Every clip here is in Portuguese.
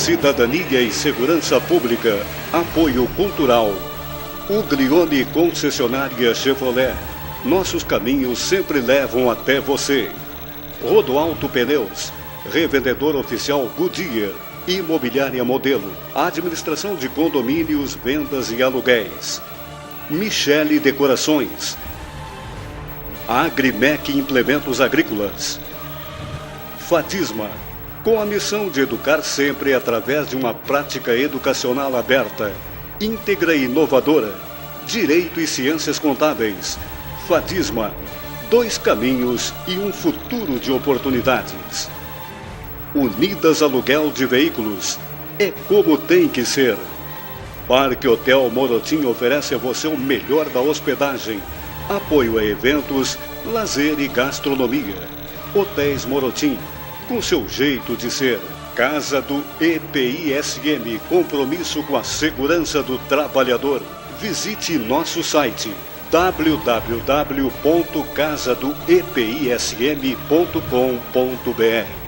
Cidadania e Segurança Pública. Apoio Cultural. Uglione Concessionária Chevrolet. Nossos caminhos sempre levam até você. Rodoalto Pneus. Revendedor oficial Goodyear. Imobiliária Modelo. Administração de condomínios, vendas e aluguéis. Michele Decorações. Agrimec Implementos Agrícolas. Fatisma, com a missão de educar sempre através de uma prática educacional aberta, íntegra e inovadora. Direito e Ciências Contábeis. Fatisma, 2 caminhos e um futuro de oportunidades. Unidas Aluguel de Veículos, é como tem que ser. Parque Hotel Morotim oferece a você o melhor da hospedagem, apoio a eventos, lazer e gastronomia. Hotéis Morotim, com seu jeito de ser. Casa do EPISM, compromisso com a segurança do trabalhador. Visite nosso site www.casadoepism.com.br.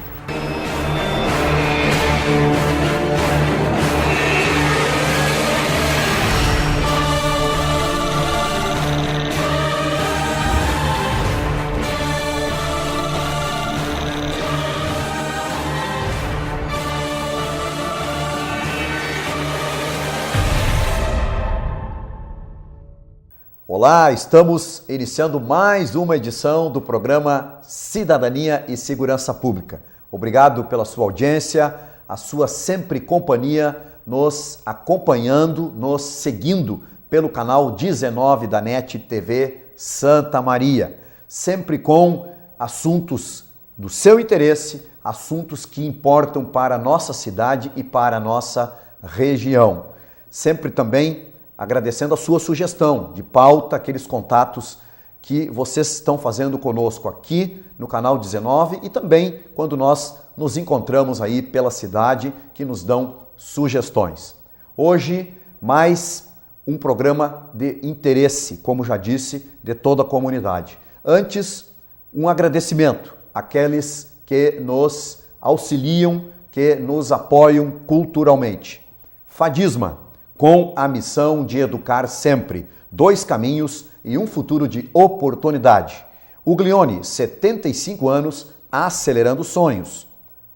Olá, estamos iniciando mais uma edição do programa Cidadania e Segurança Pública. Obrigado pela sua audiência, a sua sempre companhia, nos acompanhando, nos seguindo pelo canal 19 da NET TV Santa Maria, sempre com assuntos do seu interesse, assuntos que importam para a nossa cidade e para a nossa região. Sempre também agradecendo a sua sugestão de pauta, aqueles contatos que vocês estão fazendo conosco aqui no canal 19 e também quando nós nos encontramos aí pela cidade que nos dão sugestões. Hoje, mais um programa de interesse, como já disse, de toda a comunidade. Antes, um agradecimento àqueles que nos auxiliam, que nos apoiam culturalmente. Fadisma, com a missão de educar sempre, 2 caminhos e um futuro de oportunidade. Uglione, 75 anos, acelerando sonhos.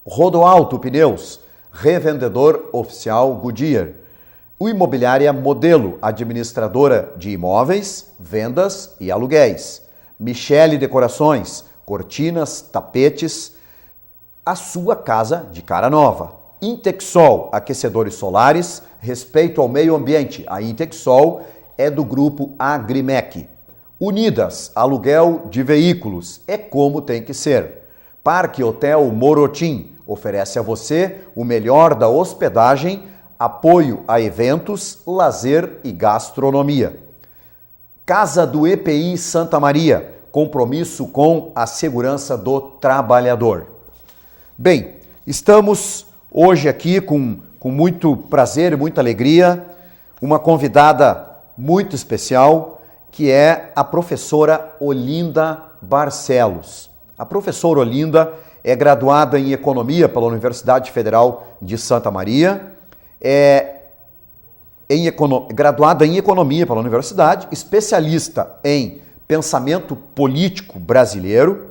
Rodoalto Pneus, revendedor oficial Goodyear. O Imobiliária Modelo, administradora de imóveis, vendas e aluguéis. Michele Decorações, cortinas, tapetes, a sua casa de cara nova. Intexol, aquecedores solares, respeito ao meio ambiente. A Intexol é do grupo Agrimec. Unidas, aluguel de veículos, é como tem que ser. Parque Hotel Morotim oferece a você o melhor da hospedagem, apoio a eventos, lazer e gastronomia. Casa do EPI Santa Maria, compromisso com a segurança do trabalhador. Bem, estamos hoje aqui com muito prazer e muita alegria, uma convidada muito especial, que é a professora Olinda Barcelos. A professora Olinda é graduada em Economia pela Universidade Federal de Santa Maria, graduada em Economia pela Universidade, especialista em Pensamento Político Brasileiro,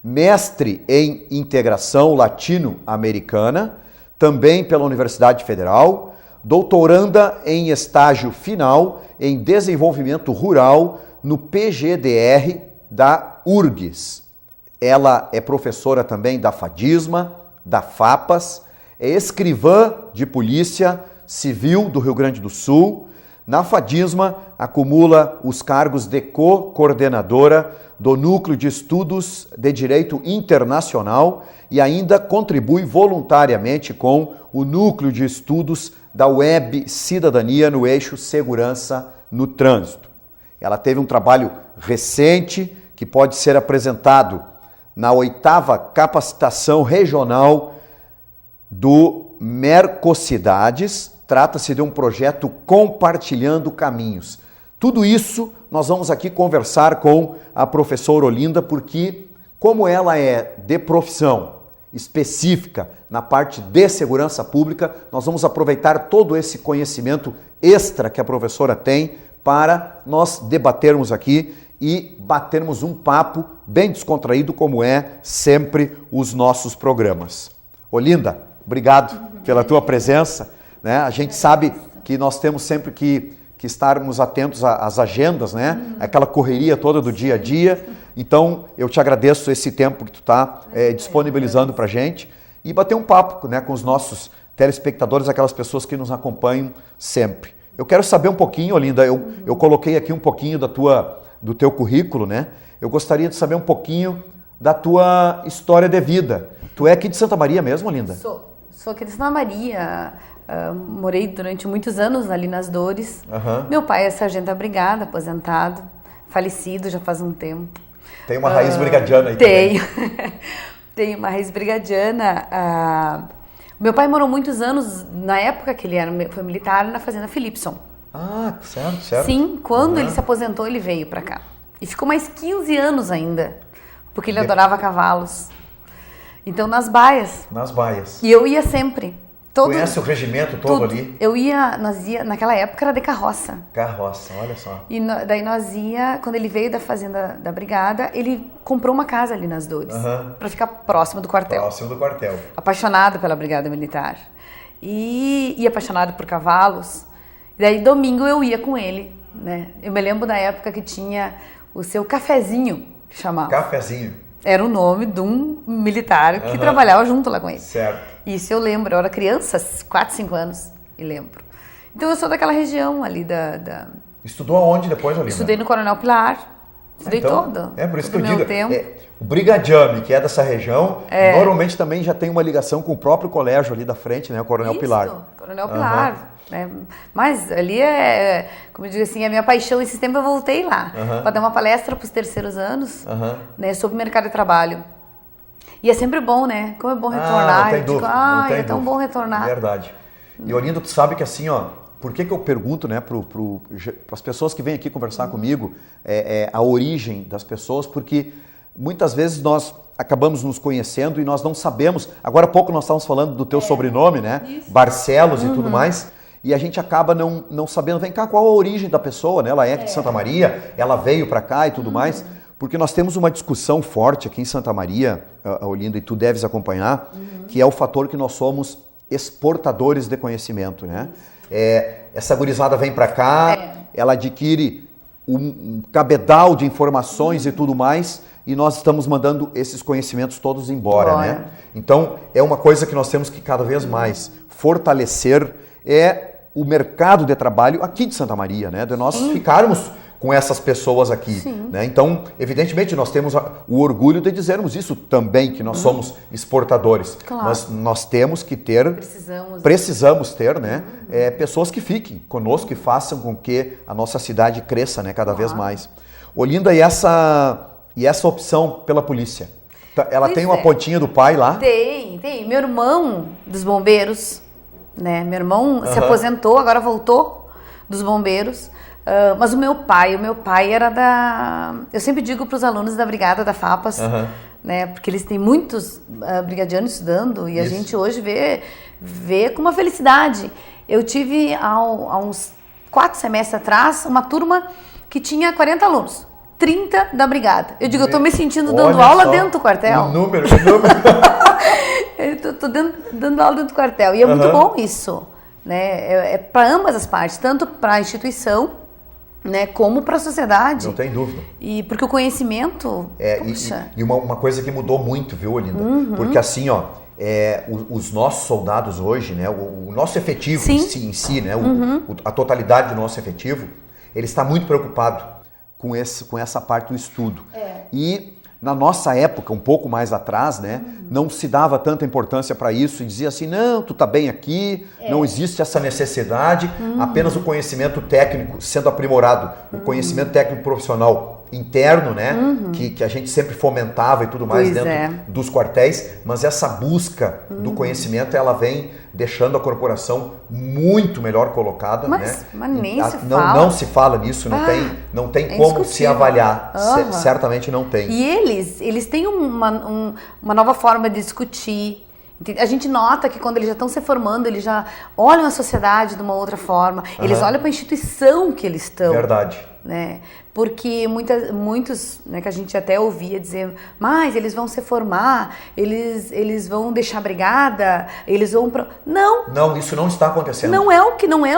mestre em Integração Latino-Americana, também pela Universidade Federal, doutoranda em estágio final em Desenvolvimento Rural no PGDR da URGS. Ela é professora também da Fadisma, da FAPAS, é escrivã de Polícia Civil do Rio Grande do Sul. Na Fadisma, acumula os cargos de co-coordenadora do Núcleo de Estudos de Direito Internacional e ainda contribui voluntariamente com o Núcleo de Estudos da Web Cidadania no eixo Segurança no Trânsito. Ela teve um trabalho recente que pode ser apresentado na 8ª Capacitação Regional do Mercocidades. Trata-se de um projeto Compartilhando Caminhos. Tudo isso nós vamos aqui conversar com a professora Olinda, porque como ela é de profissão específica na parte de segurança pública. Nós vamos aproveitar todo esse conhecimento extra que a professora tem para nós debatermos aqui e batermos um papo bem descontraído, como é sempre os nossos programas. Olinda, obrigado pela tua presença, né? A gente sabe que nós temos sempre que estarmos atentos às agendas, né? Aquela correria toda do dia a dia. Então, eu te agradeço esse tempo que tu está disponibilizando para a gente e bater um papo, né, com os nossos telespectadores, aquelas pessoas que nos acompanham sempre. Eu quero saber um pouquinho, Olinda, eu coloquei aqui um pouquinho do teu currículo, né? Eu gostaria de saber um pouquinho da tua história de vida. Tu é aqui de Santa Maria mesmo, Olinda? Sou aqui de Santa Maria. Morei durante muitos anos ali nas Dores. Meu pai é sargento da brigada, aposentado, falecido já faz um tempo. Tem uma raiz brigadiana aí também. Tenho. Tenho uma raiz brigadiana. Meu pai morou muitos anos, na época que ele foi militar, na fazenda Philipson. Ah, certo. Sim, quando ele se aposentou, ele veio para cá. E ficou mais 15 anos ainda, porque ele adorava cavalos. Então, nas baias. Nas baias. E eu ia sempre. Conhece o regimento todo ali? Nós ia, naquela época era de carroça. Carroça, olha só. E daí nós ia, quando ele veio da fazenda da brigada, ele comprou uma casa ali nas Dores, para ficar próximo do quartel. Próximo do quartel. Apaixonado pela brigada militar. E apaixonado por cavalos. E daí domingo eu ia com ele, né? Eu me lembro da época que tinha o seu cafezinho, que chamava. Cafezinho. Era o nome de um militar que trabalhava junto lá com ele. Certo. Isso eu lembro, eu era criança, 4, 5 anos, e lembro. Então eu sou daquela região ali da... Estudou aonde depois, Olinda? Estudei no Coronel Pilar, estudei todo. É por isso que eu meu digo, tempo. O brigadiano, que é dessa região, normalmente também já tem uma ligação com o próprio colégio ali da frente, né? O Coronel Pilar. Coronel Pilar. Né? Mas ali como eu digo assim, a minha paixão. Esse tempo eu voltei lá para dar uma palestra para os terceiros anos, né, sobre mercado de trabalho. E é sempre bom, né? Como é bom retornar. Não tem dúvida, não tem é tão bom retornar. Verdade. E Olinda, tu sabe que assim, ó, por que eu pergunto, né, para as pessoas que vêm aqui conversar comigo, a origem das pessoas, porque muitas vezes nós acabamos nos conhecendo e nós não sabemos. Agora há pouco nós estávamos falando do teu sobrenome, né? Isso. Barcelos e tudo mais. E a gente acaba não sabendo, vem cá, qual a origem da pessoa, né? Ela é de Santa Maria, ela veio para cá e tudo mais. Porque nós temos uma discussão forte aqui em Santa Maria, Olinda, e tu deves acompanhar, que é o fator que nós somos exportadores de conhecimento, né? Essa gurizada vem para cá, ela adquire um cabedal de informações e tudo mais, e nós estamos mandando esses conhecimentos todos embora, né? Então, é uma coisa que nós temos que cada vez mais fortalecer, o mercado de trabalho aqui de Santa Maria, né? De nós ficarmos com essas pessoas aqui, né? Então, evidentemente, nós temos o orgulho de dizermos isso também, que nós somos exportadores. Claro. Mas nós temos que ter, precisamos ter, né? Pessoas que fiquem conosco e façam com que a nossa cidade cresça, né? Cada vez mais. Olinda, e essa opção pela polícia? Ela tem uma pontinha do pai lá? Tem. Meu irmão dos bombeiros, né? Meu irmão se aposentou, agora voltou dos bombeiros. Mas o meu pai era da... Eu sempre digo para os alunos da brigada da FAPAS, né? Porque eles têm muitos brigadianos estudando e a gente hoje vê com uma felicidade. Eu tive há uns 4 semestres atrás uma turma que tinha 40 alunos. 30 da brigada. Eu digo, eu tô me sentindo dando aula dentro do quartel. O número. Eu tô dando aula dentro do quartel. E é muito bom isso, né? É para ambas as partes, tanto para a instituição, né, como para a sociedade. Não tem dúvida. E porque o conhecimento... E uma coisa que mudou muito, viu, Olinda? Porque assim, ó, os nossos soldados hoje, né, o nosso efetivo em si, né, a totalidade do nosso efetivo, ele está muito preocupado com essa parte do estudo. E na nossa época, um pouco mais atrás, né, não se dava tanta importância para isso e dizia assim, não, tu tá bem aqui, não existe essa necessidade, apenas o conhecimento técnico sendo aprimorado, o conhecimento técnico profissional interno, né? Que a gente sempre fomentava e tudo mais dentro dos quartéis, mas essa busca do conhecimento, ela vem deixando a corporação muito melhor colocada, né? Mas nem se fala. Não se fala nisso, não tem como se avaliar, certamente não tem. E eles têm uma nova forma de discutir. A gente nota que quando eles já estão se formando, eles já olham a sociedade de uma outra forma, eles olham para a instituição que eles estão. Verdade. Né? Porque muitos, né, que a gente até ouvia dizer, mas eles vão se formar, eles vão deixar a brigada, eles vão pra... Não, isso não está acontecendo. Não é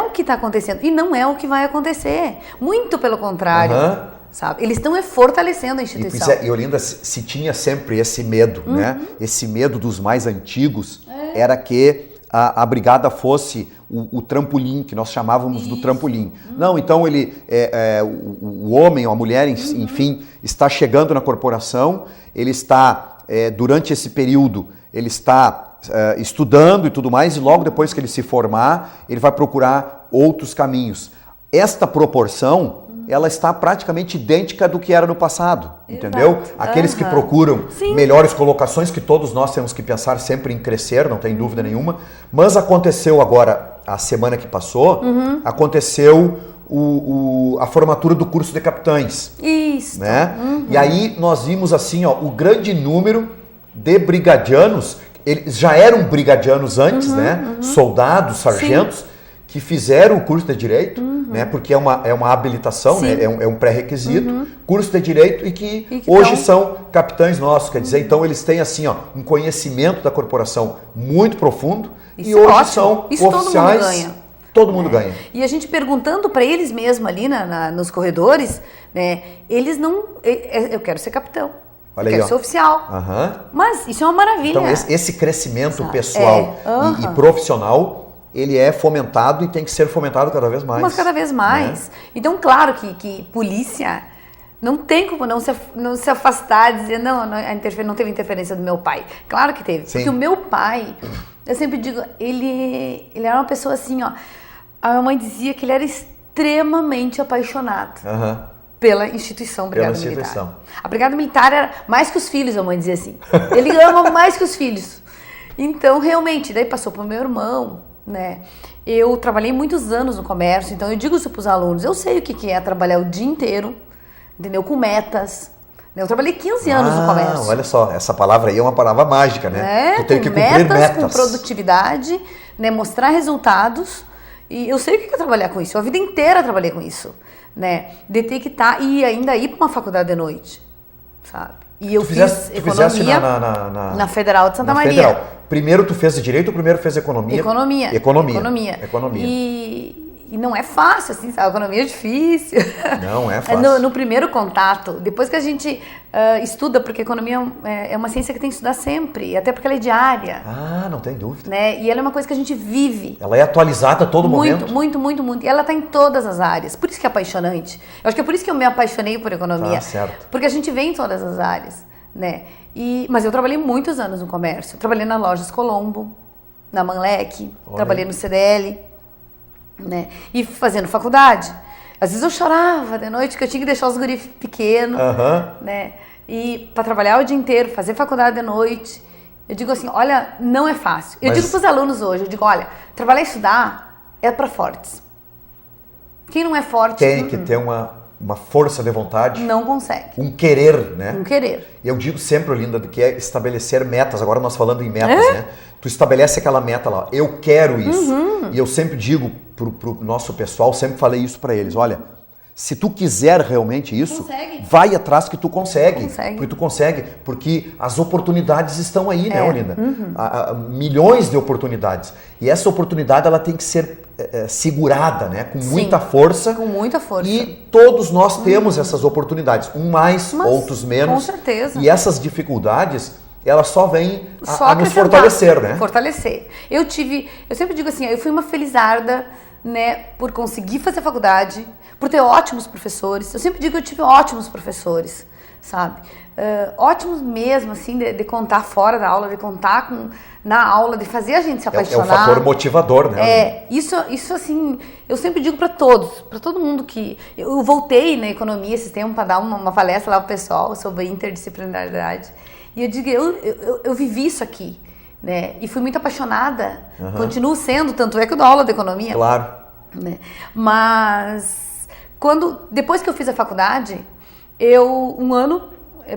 o que está acontecendo e não é o que vai acontecer. Muito pelo contrário. Sabe? Eles estão fortalecendo a instituição. E Olinda, se tinha sempre esse medo, né? Esse medo dos mais antigos era que a brigada fosse o trampolim, que nós chamávamos do trampolim. Não, então o homem ou a mulher, enfim, está chegando na corporação, ele está, durante esse período, ele está estudando e tudo mais, e logo depois que ele se formar, ele vai procurar outros caminhos. Esta proporção, ela está praticamente idêntica do que era no passado, entendeu? Aqueles que procuram melhores colocações, que todos nós temos que pensar sempre em crescer, não tem dúvida nenhuma, mas aconteceu agora, a semana que passou, aconteceu a formatura do curso de capitães. Isso. Né? E aí nós vimos assim, ó, o grande número de brigadianos, eles já eram brigadianos antes, né? Soldados, sargentos, que fizeram o curso de Direito, né? Porque é uma habilitação, né? É um pré-requisito, curso de Direito e que hoje são capitães nossos, quer dizer, então eles têm assim, ó, um conhecimento da corporação muito profundo e hoje são oficiais. Todo mundo ganha. E a gente perguntando para eles mesmos ali nos corredores, né? Eles não... Eu quero ser capitão. Olha quero ser oficial. Mas isso é uma maravilha. Então esse crescimento pessoal e profissional, ele é fomentado e tem que ser fomentado cada vez mais. Mas cada vez mais. Né? Então, claro que polícia não tem como não se afastar, dizer, não teve interferência do meu pai. Claro que teve. Porque o meu pai, eu sempre digo, ele era uma pessoa assim, ó. A minha mãe dizia que ele era extremamente apaixonado pela instituição Brigada Militar. A Brigada Militar era mais que os filhos, a mãe dizia assim. Ele ama mais que os filhos. Então, realmente, daí passou pro meu irmão, né? Eu trabalhei muitos anos no comércio, então eu digo isso para os alunos, eu sei o que é trabalhar o dia inteiro, entendeu? Com metas. Eu trabalhei 15 anos no comércio. Olha só, essa palavra aí é uma palavra mágica, né? Tu tem que cumprir metas. Com produtividade, né? Mostrar resultados. E eu sei o que é trabalhar com isso. A vida inteira eu trabalhei com isso, né? De ter que estar e ainda ir para uma faculdade de noite, sabe? E eu fiz economia na Federal de Santa Maria. Federal. Primeiro tu fez Direito ou primeiro fez Economia? Economia. E não é fácil, assim, sabe? A economia é difícil. Não é fácil. No primeiro contato, depois que a gente estuda, porque a economia é uma ciência que tem que estudar sempre, até porque ela é diária. Não tem dúvida. Né? E ela é uma coisa que a gente vive. Ela é atualizada a todo momento. Muito. E ela está em todas as áreas. Por isso que é apaixonante. Eu acho que é por isso que eu me apaixonei por economia. Certo. Porque a gente vê em todas as áreas, né? Mas eu trabalhei muitos anos no comércio. Trabalhei na Lojas Colombo, na Manlec, trabalhei no CDL, né? E fazendo faculdade. Às vezes eu chorava de noite, que eu tinha que deixar os guris pequenos, né? E para trabalhar o dia inteiro, fazer faculdade de noite. Eu digo assim, olha, não é fácil. Eu digo para os alunos hoje, eu digo, olha, trabalhar e estudar é para fortes. Quem não é forte... Tem que ter uma força de vontade. Não consegue. Um querer, né? Um querer. Eu digo sempre, Olinda, que é estabelecer metas. Agora nós falando em metas, né? Tu estabelece aquela meta lá, eu quero isso. E eu sempre digo pro nosso pessoal, sempre falei isso para eles, olha, se tu quiser realmente isso, vai atrás que tu consegue. Porque tu consegue, porque as oportunidades estão aí, né, Olinda? Há milhões de oportunidades. E essa oportunidade, ela tem que ser segurada, né? Com muita força. Com muita força. E todos nós temos essas oportunidades, mais, outros menos. Com certeza. E essas dificuldades, elas só vêm a nos fortalecer, né? Fortalecer. Eu sempre digo assim, eu fui uma felizarda, né, por conseguir fazer faculdade, por ter ótimos professores. Eu sempre digo que eu tive ótimos professores, sabe? ótimos mesmo, assim, de contar fora da aula, de contar na aula, de fazer a gente se apaixonar. É um fator motivador, né? Isso assim, eu sempre digo para todo mundo que... Eu voltei na economia esse tempo para dar uma palestra lá pro pessoal sobre interdisciplinaridade. E eu digo, eu vivi isso aqui, né? E fui muito apaixonada, continuo sendo, tanto é que eu dou aula de economia. Claro. Né? Mas, depois que eu fiz a faculdade,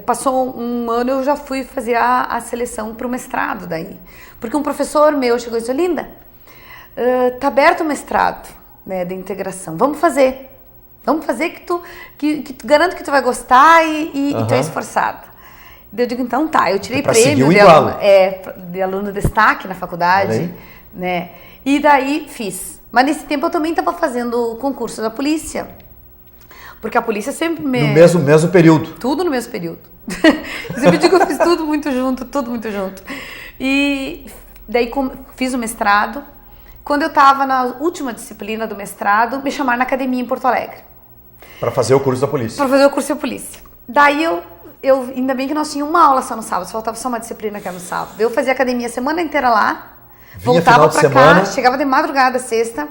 passou um ano, eu já fui fazer a seleção para o mestrado daí. Porque um professor meu chegou e disse, Linda, tá aberto o mestrado, né, de integração, vamos fazer que tu garanto que tu vai gostar e tu é esforçada. Eu digo, então tá, eu tirei prêmio de aluno destaque na faculdade, né, e daí fiz. Mas nesse tempo eu também estava fazendo o concurso da polícia. Porque a polícia sempre No mesmo período. Tudo no mesmo período. Eu sempre digo que eu fiz tudo muito junto. E daí fiz o mestrado. Quando eu estava na última disciplina do mestrado, me chamaram na academia em Porto Alegre. Para fazer o curso da polícia. Para fazer o curso da polícia. Daí eu ainda bem que nós tínhamos uma aula só no sábado, faltava só uma disciplina que era no sábado. Eu fazia academia a semana inteira lá, voltava para cá, chegava de madrugada sexta,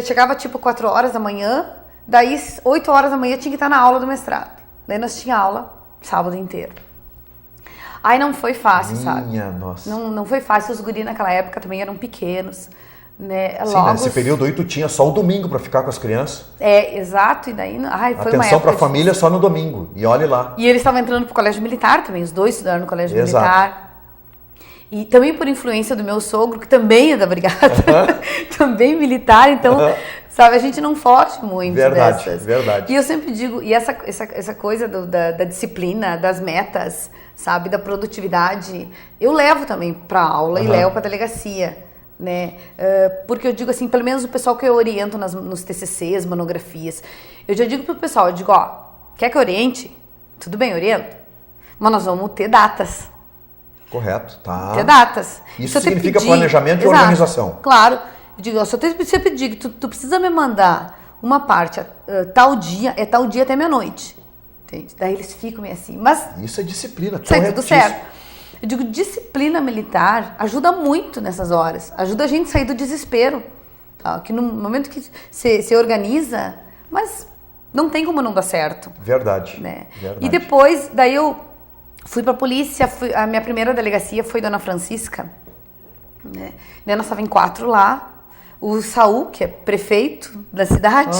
chegava tipo 4 horas da manhã, daí 8 horas da manhã tinha que estar na aula do mestrado. Daí nós tínhamos aula sábado inteiro. Aí não foi fácil, sabe? Nossa. Não foi fácil, os guris naquela época também eram pequenos, né? Sim, nesse período aí tu tinha só o domingo para ficar com as crianças. Exato, e daí... foi uma época atenção para a família só no domingo, e olhe lá. E eles estavam entrando pro colégio militar também, os dois estudaram no colégio militar. E também por influência do meu sogro, que também é da brigada, também militar, então, sabe, a gente não foge muito dessas. Verdade. E eu sempre digo, e essa coisa da disciplina, das metas, sabe, da produtividade, eu levo também para aula e levo para delegacia, né? Porque eu digo assim, pelo menos o pessoal que eu oriento nos TCCs, monografias, eu já digo pro pessoal, eu digo, quer que eu oriente? Tudo bem, oriento, mas nós vamos ter datas. Correto, tá. Ter datas. Isso significa planejamento e organização. Claro. Eu digo, se eu pedir que tu precisa me mandar uma parte tal dia até meia-noite. Entende? Daí eles ficam meio assim. Mas isso é disciplina. Sai tudo certo. Eu digo, disciplina militar ajuda muito nessas horas. Ajuda a gente a sair do desespero. Tá? Que no momento que você organiza, mas não tem como não dar certo. Verdade. Né? Verdade. E depois, daí eu fui pra polícia, a minha primeira delegacia foi Dona Francisca, né? Daí nós estávamos em 4 lá, o Saul, que é prefeito da cidade,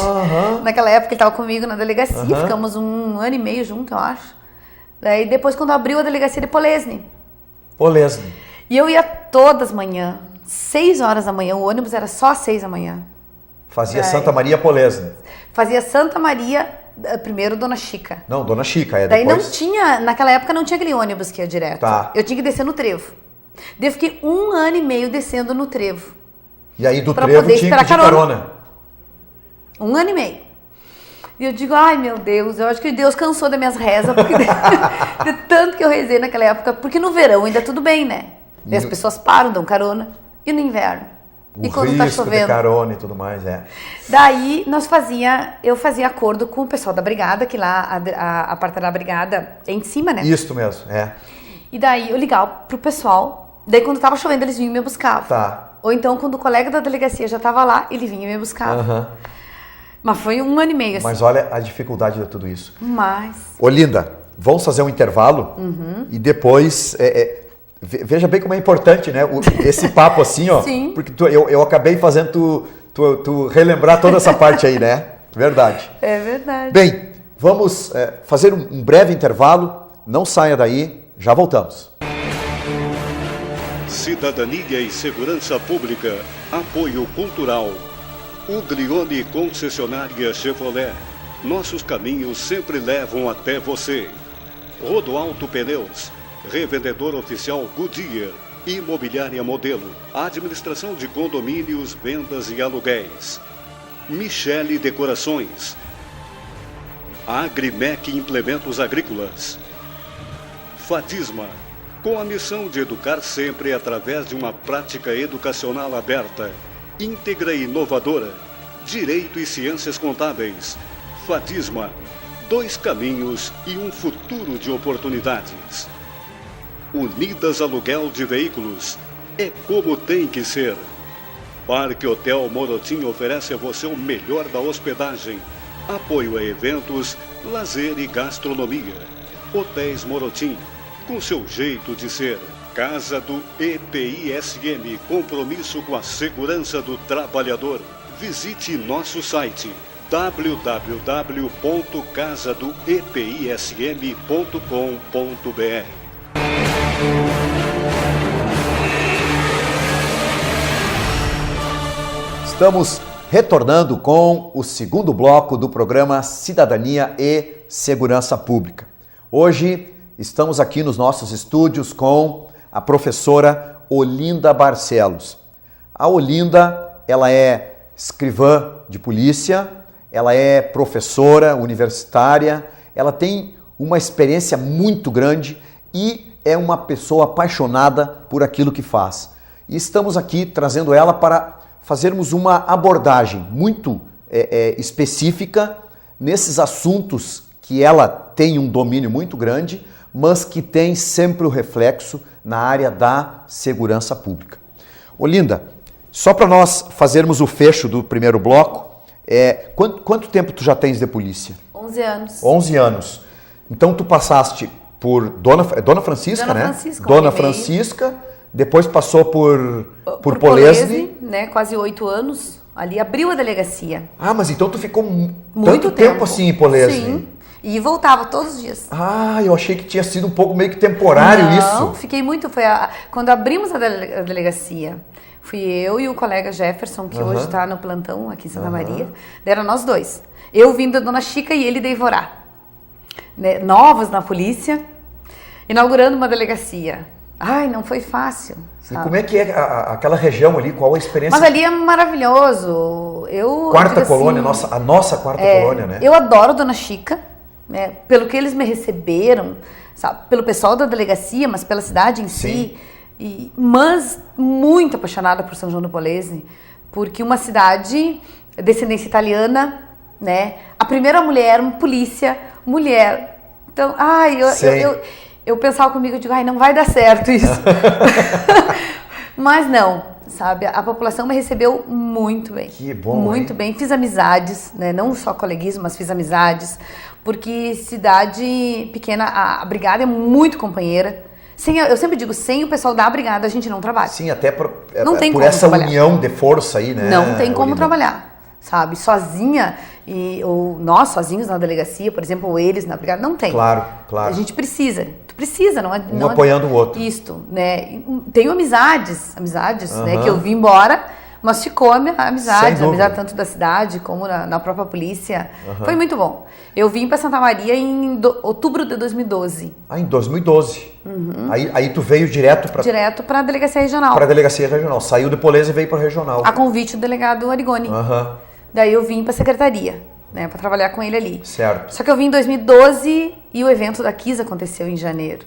naquela época ele estava comigo na delegacia, ficamos 1 ano e meio juntos, eu acho. Daí depois quando abriu a delegacia de Polesne. E eu ia todas as manhãs, 6 horas da manhã, o ônibus era só às 6 da manhã. Fazia Santa Maria Polesne. Fazia Santa Maria... Primeiro Dona Chica. Não, Dona Chica, Daí depois... não tinha, naquela época não tinha aquele ônibus que ia direto. Tá. Eu tinha que descer no trevo. Daí eu fiquei 1 ano e meio descendo no trevo. E aí do trevo tinha que pedir carona. 1 ano e meio. E eu digo, ai meu Deus, eu acho que Deus cansou das minhas rezas, porque de tanto que eu rezei naquela época, porque no verão ainda tudo bem, né? E as pessoas param, dão carona. E no inverno? E quando tá chovendo? De carona e tudo mais, Daí eu fazia acordo com o pessoal da brigada, que lá a parte da brigada é em cima, né? Isso mesmo, E daí eu ligava pro pessoal, daí quando tava chovendo eles vinham e me buscavam. Tá. Ou então quando o colega da delegacia já tava lá, ele vinha e me buscava. Mas foi 1 ano e meio assim. Mas olha a dificuldade de tudo isso. Ô Linda, vamos fazer um intervalo e depois... Veja bem como é importante, né? Esse papo assim, ó. Sim. Porque eu acabei fazendo tu relembrar toda essa parte aí, né? Verdade. É verdade. Bem, vamos fazer um breve intervalo. Não saia daí, já voltamos. Cidadania e Segurança Pública. Apoio Cultural. Uglione Concessionária Chevrolet. Nossos caminhos sempre levam até você. Rodoalto Pneus. Revendedor oficial Goodyear, Imobiliária Modelo, Administração de Condomínios, Vendas e Aluguéis. Michele Decorações. Agrimec Implementos Agrícolas. Fatisma, com a missão de educar sempre através de uma prática educacional aberta, íntegra e inovadora. Direito e Ciências Contábeis. Fatisma. 2 caminhos e um futuro de oportunidades. Unidas Aluguel de Veículos. É como tem que ser. Parque Hotel Morotim oferece a você o melhor da hospedagem, apoio a eventos, lazer e gastronomia. Hotéis Morotim, com seu jeito de ser. Casa do EPISM, compromisso com a segurança do trabalhador. Visite nosso site www.casadoepism.com.br. Estamos retornando com o segundo bloco do programa Cidadania e Segurança Pública. Hoje estamos aqui nos nossos estúdios com a professora Olinda Barcelos. A Olinda, ela é escrivã de polícia, ela é professora universitária, ela tem uma experiência muito grande e é uma pessoa apaixonada por aquilo que faz. E estamos aqui trazendo ela para fazermos uma abordagem muito específica nesses assuntos que ela tem um domínio muito grande, mas que tem sempre o reflexo na área da segurança pública. Olinda, só para nós fazermos o fecho do primeiro bloco, quanto tempo tu já tens de polícia? 11 anos. 11 anos. Então tu passaste por Dona Francisca, Dona né? Francisca, Dona Francisca, depois passou por Polesne. Né? Quase 8 anos. Ali abriu a delegacia. Ah, mas então tu ficou Muito tanto tempo assim em Polesne? Sim. E voltava todos os dias. Ah, eu achei que tinha sido um pouco meio que temporário isso. Não, fiquei muito... Quando abrimos a delegacia, fui eu e o colega Jefferson, que hoje está no plantão aqui em Santa Maria. Eram nós dois. Eu vim da Dona Chica e ele de Ivorá. Né? Novos na polícia, inaugurando uma delegacia. Ai, não foi fácil. E como é que é aquela região ali? Qual a experiência? Mas ali é maravilhoso. Quarta colônia, a nossa quarta colônia, né? Eu adoro Dona Chica, né? Pelo que eles me receberam, sabe? Pelo pessoal da delegacia, mas pela cidade em si. Mas muito apaixonada por São João do Polesne, porque uma cidade, descendência italiana, né? A primeira mulher, uma polícia, mulher. Então, eu pensava comigo, eu digo, não vai dar certo isso. Mas não, sabe? A população me recebeu muito bem. Que bom, muito bem. Fiz amizades, né? Não só coleguismo, mas fiz amizades. Porque cidade pequena, a brigada é muito companheira. Eu sempre digo, sem o pessoal da brigada a gente não trabalha. Sim, até por essa trabalhar. União de força aí, né? Não tem como trabalhar, sabe? Sozinha, ou nós sozinhos na delegacia, por exemplo, ou eles na brigada, não tem. Claro. A gente precisa. Tu precisa, não é? Um apoiando o outro. Isto, né? Tenho amizades, né? Que eu vim embora, mas ficou a amizade tanto da cidade como na própria polícia. Foi muito bom. Eu vim para Santa Maria em outubro de 2012. Ah, em 2012. Aí tu veio direto para a delegacia regional. Para a delegacia regional. Saiu de Polesne e veio para a regional. A convite do delegado Arigoni. Daí eu vim para a secretaria, né, para trabalhar com ele ali. Certo. Só que eu vim em 2012 e o evento da KIS aconteceu em janeiro.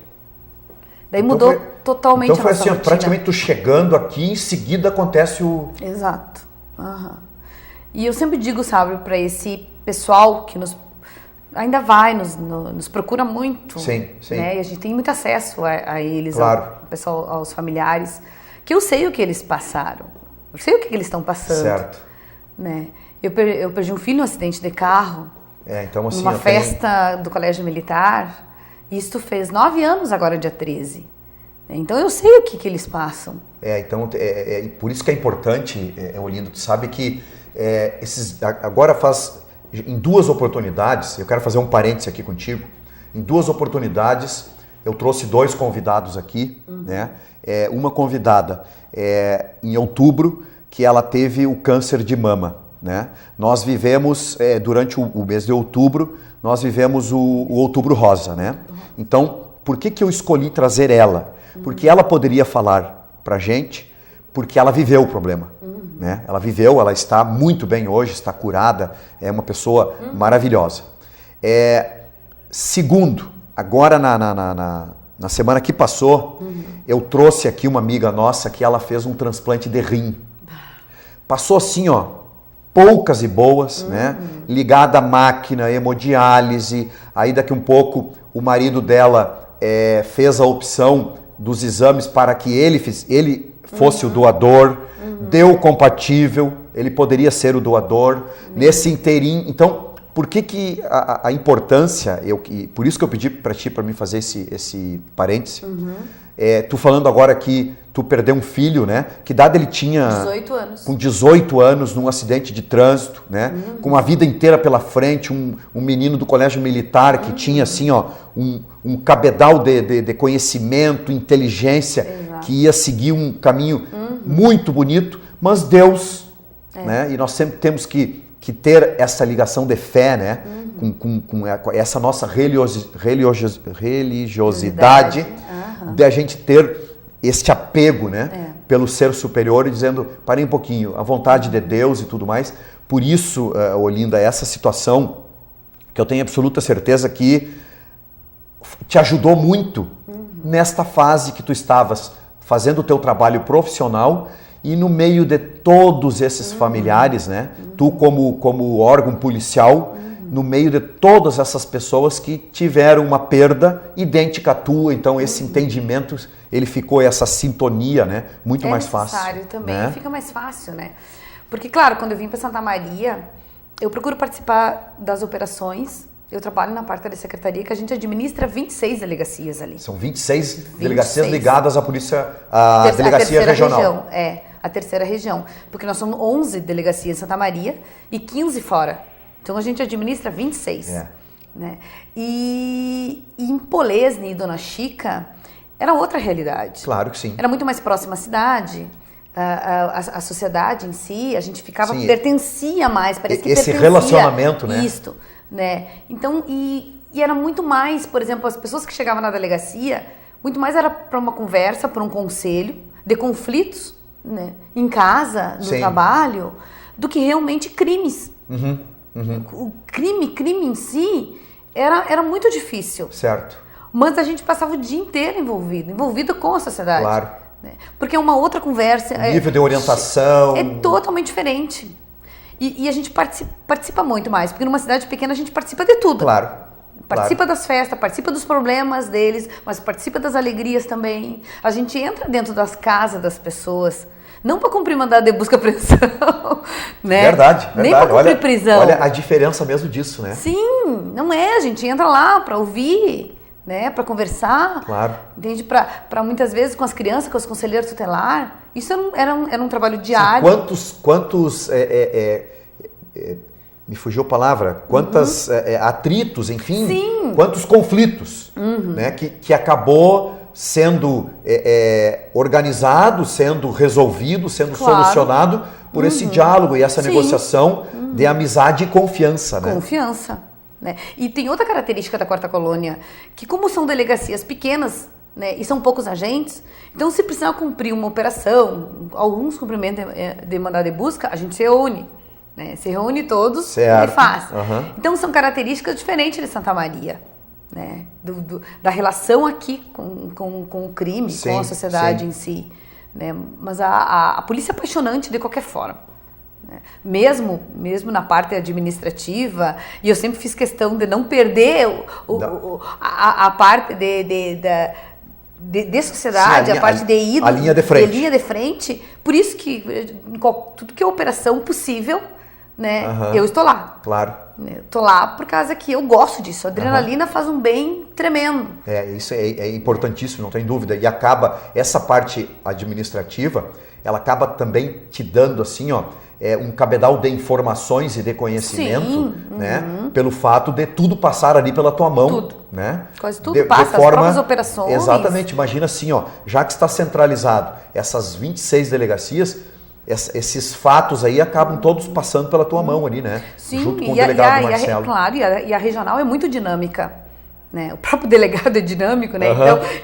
Daí então mudou totalmente a nossa rotina. Então foi assim, praticamente tu chegando aqui, em seguida acontece o... Exato. E eu sempre digo, sabe, para esse pessoal que ainda nos procura muito. Sim. Né? E a gente tem muito acesso a eles, claro. aos familiares, que eu sei o que eles passaram. Eu sei o que eles estão passando. Certo. Né? Eu perdi um filho num acidente de carro, então, assim, numa festa do colégio militar. Isso fez 9 anos agora, dia 13. Então eu sei o que eles passam. Então, por isso que é importante, Olinda, tu sabe que agora em 2 oportunidades, eu quero fazer um parêntese aqui contigo, em 2 oportunidades eu trouxe 2 convidados aqui, né? Uma convidada em outubro, que ela teve o câncer de mama, né? Nós vivemos, durante o mês de outubro, nós vivemos o Outubro Rosa, né? Então, por que eu escolhi trazer ela? Porque ela poderia falar pra gente, porque ela viveu o problema, né? Ela viveu, ela está muito bem hoje, está curada, é uma pessoa maravilhosa. Segundo, agora na semana que passou, eu trouxe aqui uma amiga nossa que ela fez um transplante de rim. Passou assim, poucas e boas, né? Ligada à máquina, hemodiálise, aí daqui um pouco o marido dela fez a opção dos exames para que ele fosse o doador, deu o compatível, ele poderia ser o doador, nesse inteirinho. Então, por que a importância, por isso que eu pedi para ti, para mim fazer esse parêntese, tu falando agora que tu perdeu um filho, né? Que idade ele tinha? 18 anos. Com 18 anos, num acidente de trânsito, né? Com uma vida inteira pela frente, um menino do colégio militar que tinha, assim, ó, um cabedal de conhecimento, inteligência, que ia seguir um caminho muito bonito, mas Deus, né? E nós sempre temos que ter essa ligação de fé, né? Com essa nossa religiosidade, de a gente ter este apego, né? Pelo ser superior e dizendo, parem um pouquinho, a vontade de Deus e tudo mais. Por isso, Olinda, essa situação que eu tenho absoluta certeza que te ajudou muito nesta fase que tu estavas fazendo o teu trabalho profissional e no meio de todos esses familiares, né? Tu como órgão policial, no meio de todas essas pessoas que tiveram uma perda idêntica à tua, então esse entendimento, ele ficou, essa sintonia, né? Muito mais fácil. É necessário também, né? Fica mais fácil, né? Porque, claro, quando eu vim para Santa Maria, eu procuro participar das operações. Eu trabalho na parte da secretaria que a gente administra 26 delegacias ali. São 26 delegacias ligadas à polícia, à delegacia regional. A terceira região. Porque nós somos 11 delegacias em Santa Maria e 15 fora. Então a gente administra 26. Né? E em Polesne e Dona Chica era outra realidade. Claro que sim. Era muito mais próxima à cidade. A sociedade em si, a gente ficava, pertencia mais, parecia que pertencia. Esse relacionamento, né? Isto, né? Então, e era muito mais, por exemplo, as pessoas que chegavam na delegacia, muito mais era para uma conversa, para um conselho de conflitos, né? Em casa, no trabalho, do que realmente crimes. O crime em si era muito difícil. Certo. Mas a gente passava o dia inteiro envolvido com a sociedade. Claro. Porque é uma outra conversa. O nível de orientação. É totalmente diferente. E a gente participa muito mais. Porque numa cidade pequena a gente participa de tudo. Claro. Participa das festas, participa dos problemas deles, mas participa das alegrias também. A gente entra dentro das casas das pessoas. Não para cumprir mandado de busca e apreensão, né? Verdade. Nem para cumprir prisão. Olha a diferença mesmo disso, né? Sim, não é. A gente entra lá para ouvir, né? Para conversar. Claro. Entende? Para muitas vezes com as crianças, com os conselheiros tutelar. Isso era um trabalho diário. Quantos me fugiu a palavra, quantos atritos, enfim, quantos conflitos, né, que acabou sendo organizado, sendo resolvido, sendo solucionado por esse diálogo e essa negociação de amizade e confiança. Né? Confiança. Né? E tem outra característica da Quarta Colônia, que como são delegacias pequenas, né, e são poucos agentes, então se precisar cumprir uma operação, alguns cumprimentos de mandado de busca, a gente se reúne. Né? Se reúne todos e faz. Então são características diferentes de Santa Maria. Né? Da relação aqui com o crime, com a sociedade em si. Né? Mas a polícia é apaixonante de qualquer forma. Né? Mesmo na parte administrativa, e eu sempre fiz questão de não perder a parte de sociedade, a parte de ídolo, a linha de frente. Linha de frente. Por isso que tudo que é operação possível, né, eu estou lá. Claro. Estou lá por causa que eu gosto disso. A adrenalina faz um bem tremendo. Isso é importantíssimo, não tem dúvida. E acaba, essa parte administrativa, ela acaba também te dando assim, ó, um cabedal de informações e de conhecimento, né? Pelo fato de tudo passar ali pela tua mão. Tudo. Né? Quase tudo passa, as próprias operações. Exatamente, imagina assim, ó, já que está centralizado essas 26 delegacias, esses fatos aí acabam todos passando pela tua mão ali, né? Sim, junto com o delegado Marcelo. Claro, e a regional é muito dinâmica. Né? O próprio delegado é dinâmico, né?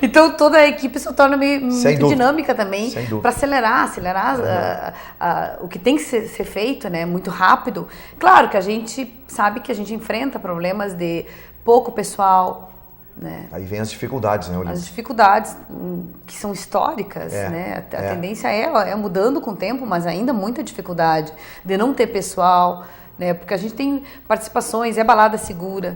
Então toda a equipe se torna muito dinâmica também para acelerar o que tem que ser feito, né? Muito rápido. Claro que a gente sabe que a gente enfrenta problemas de pouco pessoal, né? Aí vem as dificuldades, né, Olinda? As dificuldades que são históricas, né? A tendência é mudando com o tempo, mas ainda muita dificuldade de não ter pessoal, né? Porque a gente tem participações, é balada segura,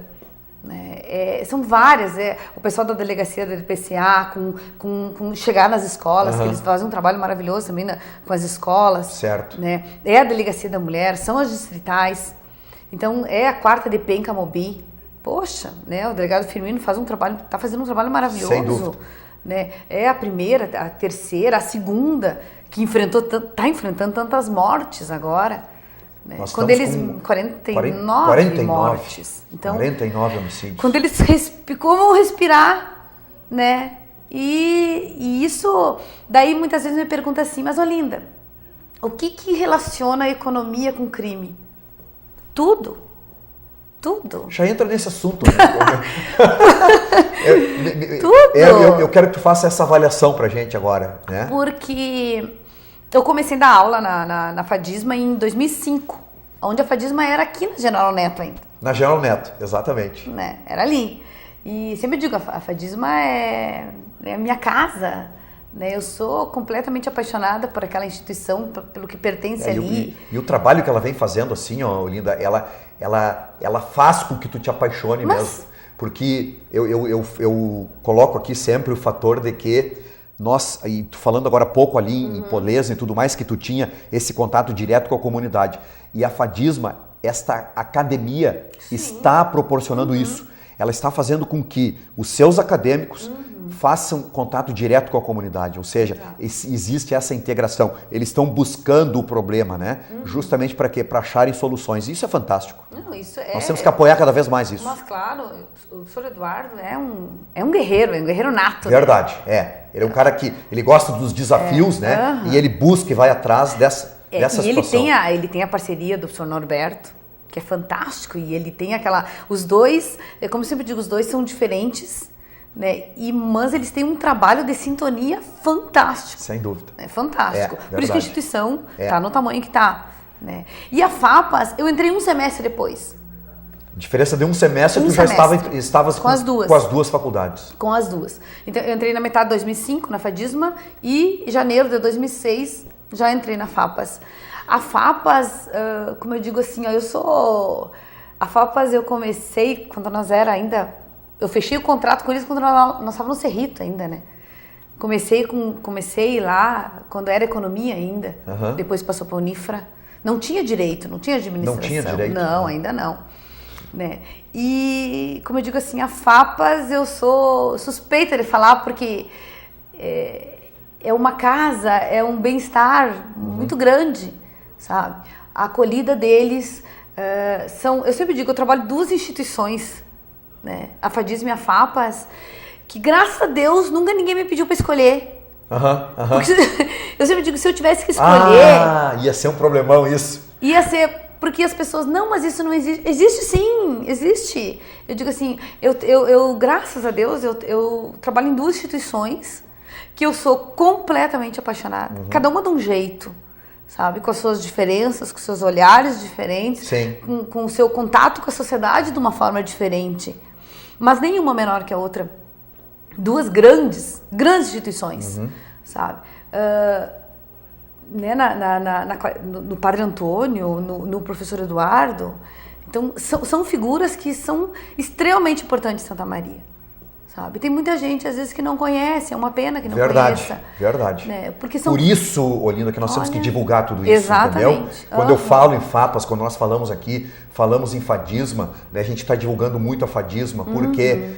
né? São várias, o pessoal da delegacia da DPCA com chegar nas escolas, que eles fazem um trabalho maravilhoso também com as escolas. Certo. Né? É a delegacia da mulher, são as distritais, então é a 4ª DP em Camobi. Poxa, né? O delegado Firmino está fazendo um trabalho maravilhoso. Sem dúvida. Né? É a primeira, a 3ª, a 2ª que está enfrentando tantas mortes agora. Né? Quando eles 49 mortes. Então, 49 homicídios. Quando eles como respirar, né? E isso, daí muitas vezes me pergunta assim, mas Olinda, o que relaciona a economia com crime? Tudo. Já entra nesse assunto, né? Tudo. Eu quero que tu faça essa avaliação pra gente agora, né? Porque eu comecei a dar aula na Fadisma em 2005, onde a Fadisma era aqui na General Neto ainda. Na General Neto, exatamente. Né? Era ali. E sempre digo, a Fadisma é a minha casa. Né? Eu sou completamente apaixonada por aquela instituição, pelo que pertence ali. E o trabalho que ela vem fazendo, assim, ó, Olinda, ela faz com que tu te apaixone mesmo. Porque eu coloco aqui sempre o fator de que nós, e tu falando agora há pouco ali em Polesne e tudo mais, que tu tinha esse contato direto com a comunidade. E a Fadisma, esta academia, está proporcionando isso. Ela está fazendo com que os seus acadêmicos façam contato direto com a comunidade, ou seja, existe essa integração. Eles estão buscando o problema, né? Justamente para quê? Para acharem soluções. Isso é fantástico. Não, isso Nós temos que apoiar cada vez mais isso. Mas claro, o professor Eduardo é um guerreiro nato. Verdade, Ele é um cara que ele gosta dos desafios, né? E ele busca e vai atrás dessa situação. Ele tem a parceria do professor Norberto, que é fantástico, e ele tem os dois, como eu sempre digo, os dois são diferentes, né? Mas eles têm um trabalho de sintonia fantástico. Sem dúvida. É fantástico. Por verdade. isso que a instituição está no tamanho que está. Né? E a FAPAS, eu entrei um semestre depois. Diferença de um semestre, tu já estavas com as duas faculdades. Com as duas. Então, eu entrei na metade de 2005 na Fadisma e em janeiro de 2006 já entrei na FAPAS. A FAPAS, como eu digo assim, a FAPAS eu comecei quando nós era ainda... Eu fechei o contrato com eles quando nós estávamos no Cerrito ainda, né? Comecei lá quando era economia ainda, depois passou para a Unifra. Não tinha direito, não tinha administração. Não tinha direito? Não, ainda não. Né? E, como eu digo assim, a FAPAS eu sou suspeita de falar porque é uma casa, é um bem-estar muito grande, sabe? A acolhida deles eu sempre digo, eu trabalho em 2 instituições, né? A Fadisma e a FAPAS, que graças a Deus nunca ninguém me pediu para escolher. Porque, eu sempre digo, se eu tivesse que escolher... ia ser um problemão isso. Ia ser, porque as pessoas, não, mas isso não existe. Existe sim, existe. Eu digo assim, eu graças a Deus, eu trabalho em 2 instituições que eu sou completamente apaixonada. Cada uma de um jeito, sabe? Com as suas diferenças, com os seus olhares diferentes, com o seu contato com a sociedade de uma forma diferente. Mas nenhuma menor que a outra. 2 grandes instituições, sabe? Né, no Padre Antônio, no professor Eduardo. Então, são figuras que são extremamente importantes em Santa Maria. Sabe? Tem muita gente, às vezes, que não conhece, é uma pena que não conheça. Verdade. Né? Porque Por isso, Olinda, que nós temos que divulgar tudo isso, exatamente. Entendeu? Quando eu falo em FAPAS, quando nós falamos aqui, falamos em Fadisma, né, a gente está divulgando muito a Fadisma, porque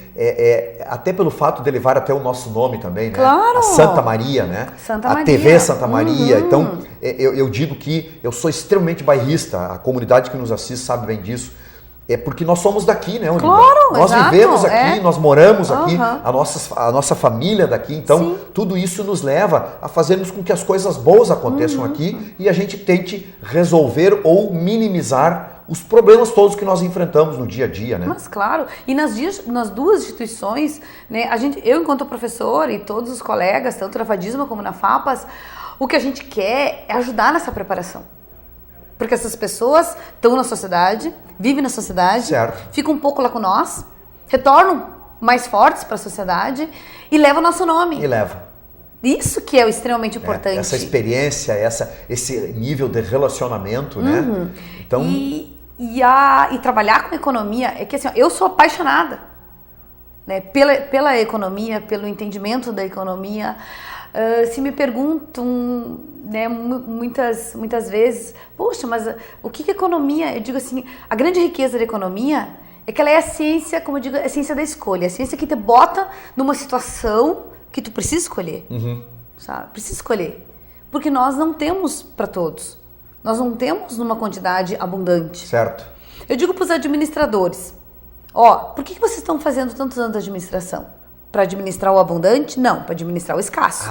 até pelo fato de levar até o nosso nome também, né? Claro. A Santa Maria, né? Santa a Maria. TV Santa Maria. Então, eu digo que eu sou extremamente bairrista, a comunidade que nos assiste sabe bem disso. É porque nós somos daqui, né, Olinda? Claro, nós vivemos aqui, nós moramos aqui, Uhum. a nossa família daqui. Então, tudo isso nos leva a fazermos com que as coisas boas aconteçam aqui e a gente tente resolver ou minimizar os problemas todos que nós enfrentamos no dia a dia, né? Mas claro, e nas duas instituições, né, eu enquanto professor e todos os colegas, tanto na Fadisma como na FAPAS, o que a gente quer é ajudar nessa preparação. Porque essas pessoas estão na sociedade, vivem na sociedade, ficam um pouco lá com nós, retornam mais fortes para a sociedade e leva o nosso nome. E leva. Isso que é extremamente importante. Essa experiência, esse nível de relacionamento, né? Então... E trabalhar com economia, é que assim, eu sou apaixonada, né, pela economia, pelo entendimento da economia. Se me perguntam, né, muitas vezes, poxa, mas o que é economia? Eu digo assim, a grande riqueza da economia é que ela é a ciência, como eu digo, é a ciência da escolha, a ciência que te bota numa situação que tu precisa escolher, sabe? Precisa escolher, porque nós não temos para todos. Nós não temos numa quantidade abundante. Certo. Eu digo para os administradores, por que vocês estão fazendo tantos anos de administração? Para administrar o abundante? Não, para administrar o escasso.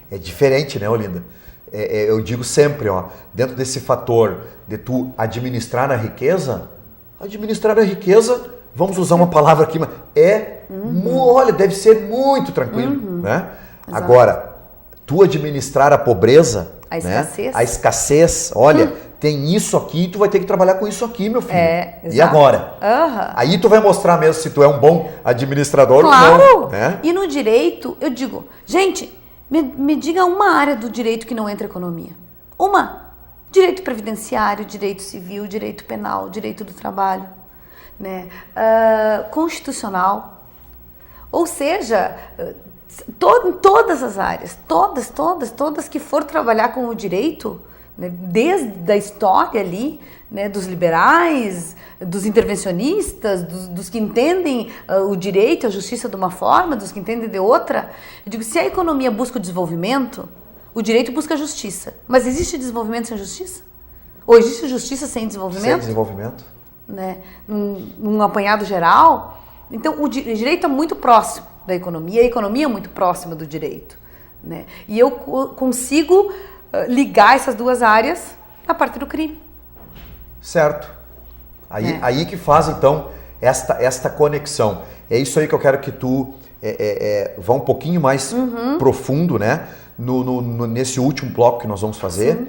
É diferente, né, Olinda? Eu digo sempre, dentro desse fator de tu administrar a riqueza, vamos usar uma palavra aqui, mas olha, deve ser muito tranquilo, né? Exato. Agora, tu administrar a pobreza... A escassez. Né? A escassez, olha, tem isso aqui, tu vai ter que trabalhar com isso aqui, meu filho. Exato. E agora? Aí tu vai mostrar mesmo se tu é um bom administrador ou não. Né? E no direito, eu digo, gente, me diga uma área do direito que não entra economia. Uma. Direito previdenciário, direito civil, direito penal, direito do trabalho, né? Constitucional. Ou seja... todas as áreas, todas que for trabalhar com o direito, né, desde a história ali, né, dos liberais, dos intervencionistas, dos que entendem o direito, a justiça de uma forma, dos que entendem de outra. Eu digo, se a economia busca o desenvolvimento, o direito busca a justiça. Mas existe desenvolvimento sem justiça? Ou existe justiça sem desenvolvimento? Sem desenvolvimento. Né, num apanhado geral. Então, o direito é muito próximo da economia, a economia é muito próxima do direito, né? E eu consigo ligar essas duas áreas a partir do crime. Certo. Aí que faz, então, esta conexão. É isso aí que eu quero que tu vá um pouquinho mais profundo, né? Nesse último bloco que nós vamos fazer,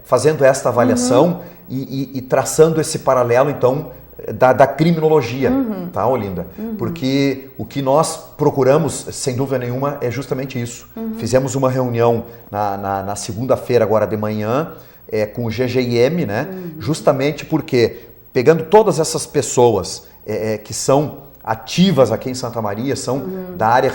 fazendo esta avaliação e traçando esse paralelo, então, da criminologia, tá, Olinda? Porque o que nós procuramos, sem dúvida nenhuma, é justamente isso. Fizemos uma reunião na segunda-feira, agora de manhã, com o GGIM, né? Justamente porque, pegando todas essas pessoas que são ativas aqui em Santa Maria, são da área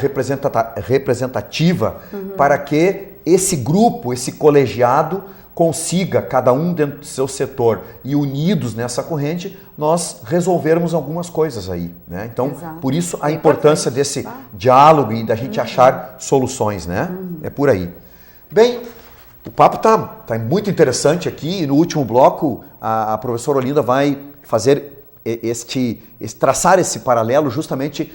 representativa, para que esse grupo, esse colegiado, consiga, cada um dentro do seu setor e unidos nessa corrente, nós resolvermos algumas coisas aí, né? Então, por isso a importância desse diálogo e da gente achar soluções, né? É por aí. Bem, o papo tá muito interessante aqui e no último bloco a professora Olinda vai fazer traçar esse paralelo justamente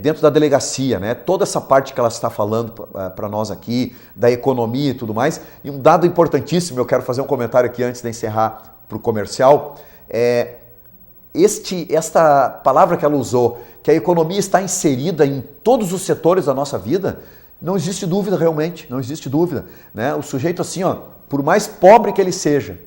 dentro da delegacia, né? Toda essa parte que ela está falando para nós aqui, da economia e tudo mais. E um dado importantíssimo, eu quero fazer um comentário aqui antes de encerrar para o comercial, esta palavra que ela usou, que a economia está inserida em todos os setores da nossa vida, não existe dúvida realmente, não existe dúvida, né? O sujeito assim, por mais pobre que ele seja,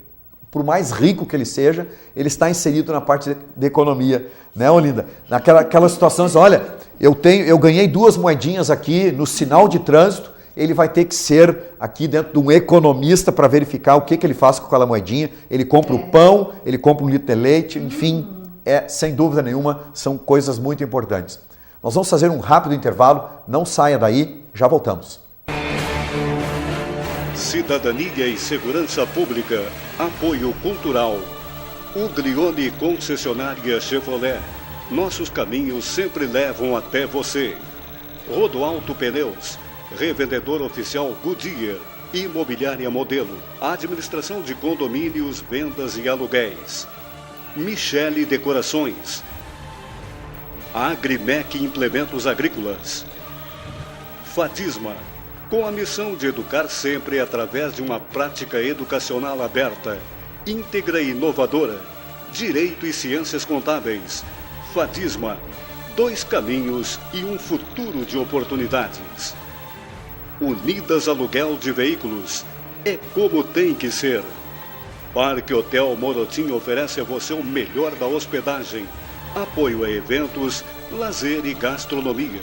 por mais rico que ele seja, ele está inserido na parte de economia, né, Olinda? Naquela situação, olha, eu ganhei 2 moedinhas aqui no sinal de trânsito, ele vai ter que ser aqui dentro de um economista para verificar o que ele faz com aquela moedinha, ele compra o pão, ele compra um litro de leite, enfim, sem dúvida nenhuma, são coisas muito importantes. Nós vamos fazer um rápido intervalo, não saia daí, já voltamos. Cidadania e Segurança Pública. Apoio Cultural. Uglione Concessionária Chevrolet. Nossos caminhos sempre levam até você. Rodoalto Pneus. Revendedor oficial Goodyear. Imobiliária Modelo. Administração de condomínios, vendas e aluguéis. Michele Decorações. Agrimec Implementos Agrícolas. Fatisma. Com a missão de educar sempre através de uma prática educacional aberta, íntegra e inovadora, Direito e Ciências Contábeis. Fatisma, 2 caminhos e um futuro de oportunidades. Unidas Aluguel de Veículos, é como tem que ser. Parque Hotel Morotim oferece a você o melhor da hospedagem, apoio a eventos, lazer e gastronomia.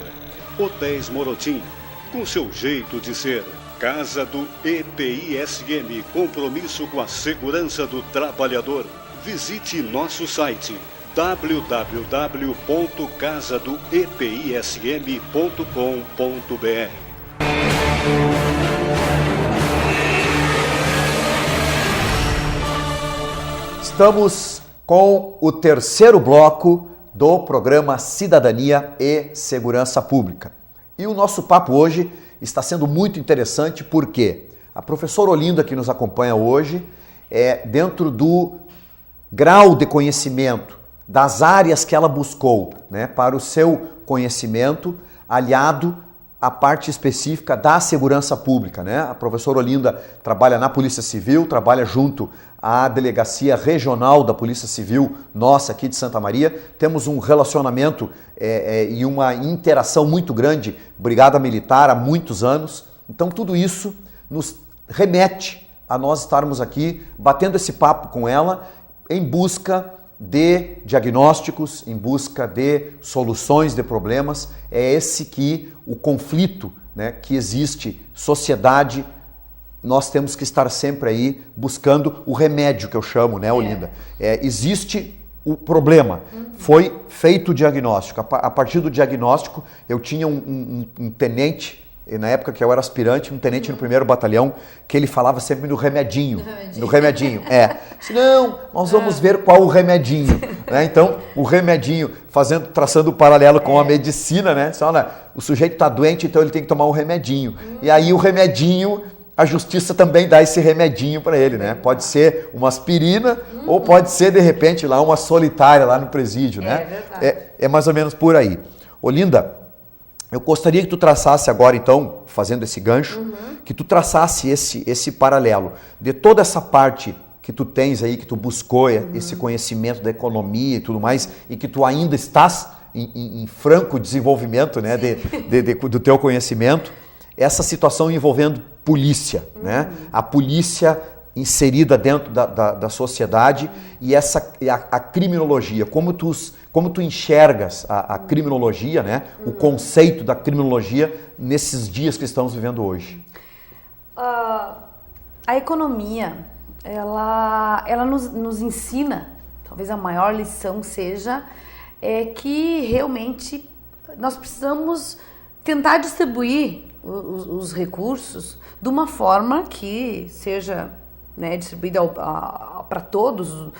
Hotéis Morotim, com seu jeito de ser. Casa do EPISM, compromisso com a segurança do trabalhador. Visite nosso site www.casadoepism.com.br. Estamos com o terceiro bloco do programa Cidadania e Segurança Pública. E o nosso papo hoje está sendo muito interessante porque a professora Olinda, que nos acompanha hoje, é dentro do grau de conhecimento das áreas que ela buscou, né, para o seu conhecimento aliado à parte específica da segurança pública, né? A professora Olinda trabalha na Polícia Civil, trabalha junto à Delegacia Regional da Polícia Civil, nossa aqui de Santa Maria. Temos um relacionamento e uma interação muito grande, Brigada Militar, há muitos anos. Então tudo isso nos remete a nós estarmos aqui batendo esse papo com ela em busca de diagnósticos, em busca de soluções de problemas. É esse que o conflito, né, que existe, sociedade, nós temos que estar sempre aí buscando o remédio, que eu chamo, né, Olinda? Existe o problema, foi feito o diagnóstico. A partir do diagnóstico, eu tinha um tenente, na época que eu era aspirante, um tenente no 1º Batalhão, que ele falava sempre no remedinho. No remedinho, Não, nós vamos ver qual o remedinho. Né? Então, o remedinho, traçando o paralelo com a medicina, né? O sujeito está doente, então ele tem que tomar um remedinho. E aí o remedinho, a justiça também dá esse remedinho para ele, né? Pode ser uma aspirina ou pode ser, de repente, lá uma solitária lá no presídio, né? É mais ou menos por aí. Olinda, eu gostaria que tu traçasse agora, então, fazendo esse gancho, que tu traçasse esse paralelo de toda essa parte que tu tens aí, que tu buscou esse conhecimento da economia e tudo mais, e que tu ainda estás em franco desenvolvimento, né, do teu conhecimento, essa situação envolvendo polícia, né? A polícia inserida dentro da sociedade e a criminologia, como tu enxergas a criminologia, né? O conceito da criminologia nesses dias que estamos vivendo hoje? A economia, ela nos ensina, talvez a maior lição seja, que realmente nós precisamos tentar distribuir os recursos de uma forma que seja, né, distribuída para todos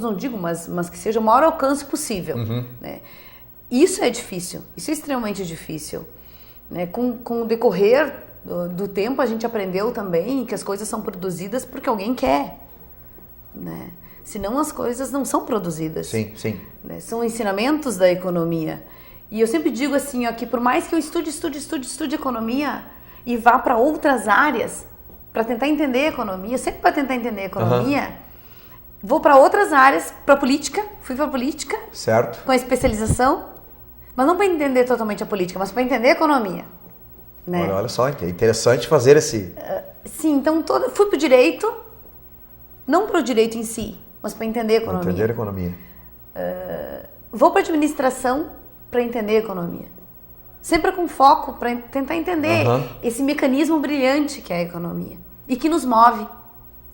não digo, mas que seja o maior alcance possível. Né? Isso é difícil, isso é extremamente difícil. Né? Com o decorrer do tempo a gente aprendeu também que as coisas são produzidas porque alguém quer. Né? Senão as coisas não são produzidas. Sim, sim. Né? São ensinamentos da economia. E eu sempre digo assim, ó, que por mais que eu estude economia e vá para outras áreas para tentar entender a economia, sempre para tentar entender a economia, vou para outras áreas, para política, fui para política, certo, com a especialização, mas não para entender totalmente a política, mas para entender a economia. Né? Olha só, é interessante fazer esse... Sim, então fui para o direito, não para o direito em si, mas para entender a economia. Entender a economia. Vou para a administração para entender a economia. Sempre com foco para tentar entender esse mecanismo brilhante que é a economia e que nos move.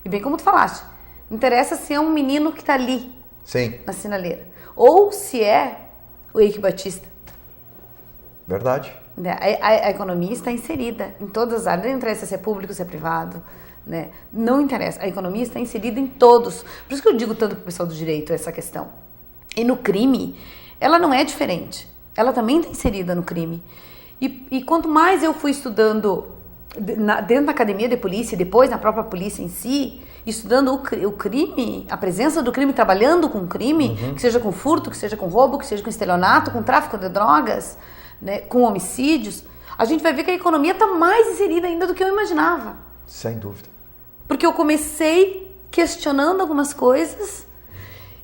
E bem como tu falaste, não interessa se é um menino que está ali, sim, na sinaleira, ou se é o Eike Batista. Verdade. A economia está inserida em todas as áreas, não interessa se é público, se é privado, né? Não interessa, a economia está inserida em todos. Por isso que eu digo tanto para o pessoal do direito essa questão. E no crime, ela não é diferente. Ela também está inserida no crime. E quanto mais eu fui estudando dentro da academia de polícia e depois na própria polícia em si, estudando o crime, a presença do crime, trabalhando com crime, que seja com furto, que seja com roubo, que seja com estelionato, com tráfico de drogas, né, com homicídios, a gente vai ver que a economia está mais inserida ainda do que eu imaginava. Sem dúvida. Porque eu comecei questionando algumas coisas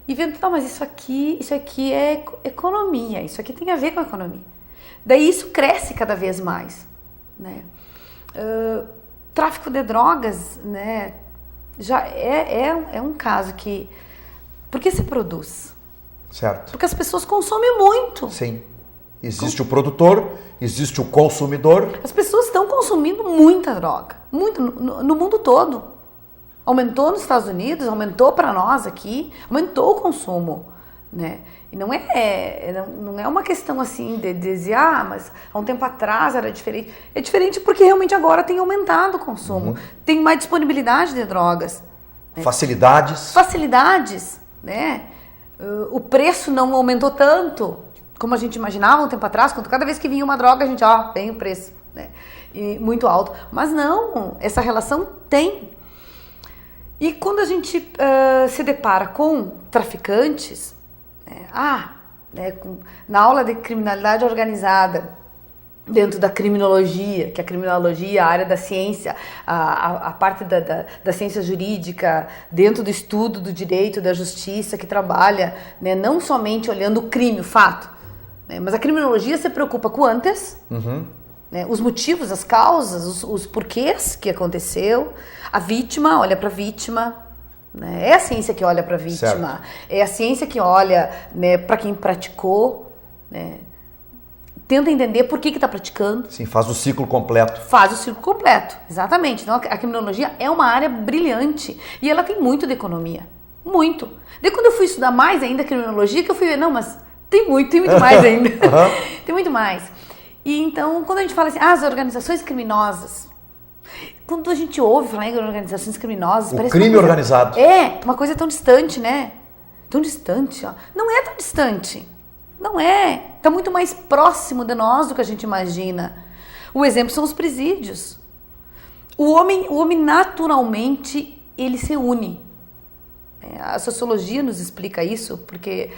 e vendo, não, mas isso aqui é economia, isso aqui tem a ver com a economia. Daí isso cresce cada vez mais, né? Tráfico de drogas, né? Já é um caso que... Por que se produz? Certo. Porque as pessoas consomem muito. Sim. Existe o produtor, existe o consumidor. As pessoas estão consumindo muita droga, muito, no mundo todo. Aumentou nos Estados Unidos, aumentou para nós aqui, aumentou o consumo, né? E não é uma questão assim de dizer, mas há um tempo atrás era diferente. É diferente porque realmente agora tem aumentado o consumo, tem mais disponibilidade de drogas. Né? Facilidades, né? O preço não aumentou tanto como a gente imaginava um tempo atrás, quando cada vez que vinha uma droga a gente, tem o preço, né? E muito alto. Mas não, essa relação tem. E quando a gente se depara com traficantes, na aula de criminalidade organizada, dentro da criminologia, que a criminologia, a área da ciência, a parte da ciência jurídica, dentro do estudo do direito, da justiça, que trabalha, né, não somente olhando o crime, o fato, né, mas a criminologia se preocupa com o antes, né, os motivos, as causas, os porquês que aconteceu, a vítima olha para a vítima. É a ciência que olha para a vítima, certo. É a ciência que olha, né, para quem praticou, né, tenta entender por que está praticando. Sim, faz o ciclo completo. Faz o ciclo completo, exatamente. Então a criminologia é uma área brilhante e ela tem muito de economia, muito. Daí quando eu fui estudar mais ainda a criminologia, que eu fui ver, não, mas tem muito mais ainda, tem muito mais. E então quando a gente fala assim, as organizações criminosas, quando a gente ouve falar em organizações criminosas... O crime organizado. Uma coisa tão distante, né? Tão distante, ó. Não é tão distante. Não é. Está muito mais próximo de nós do que a gente imagina. O exemplo são os presídios. O homem naturalmente, ele se une. A sociologia nos explica isso, porque,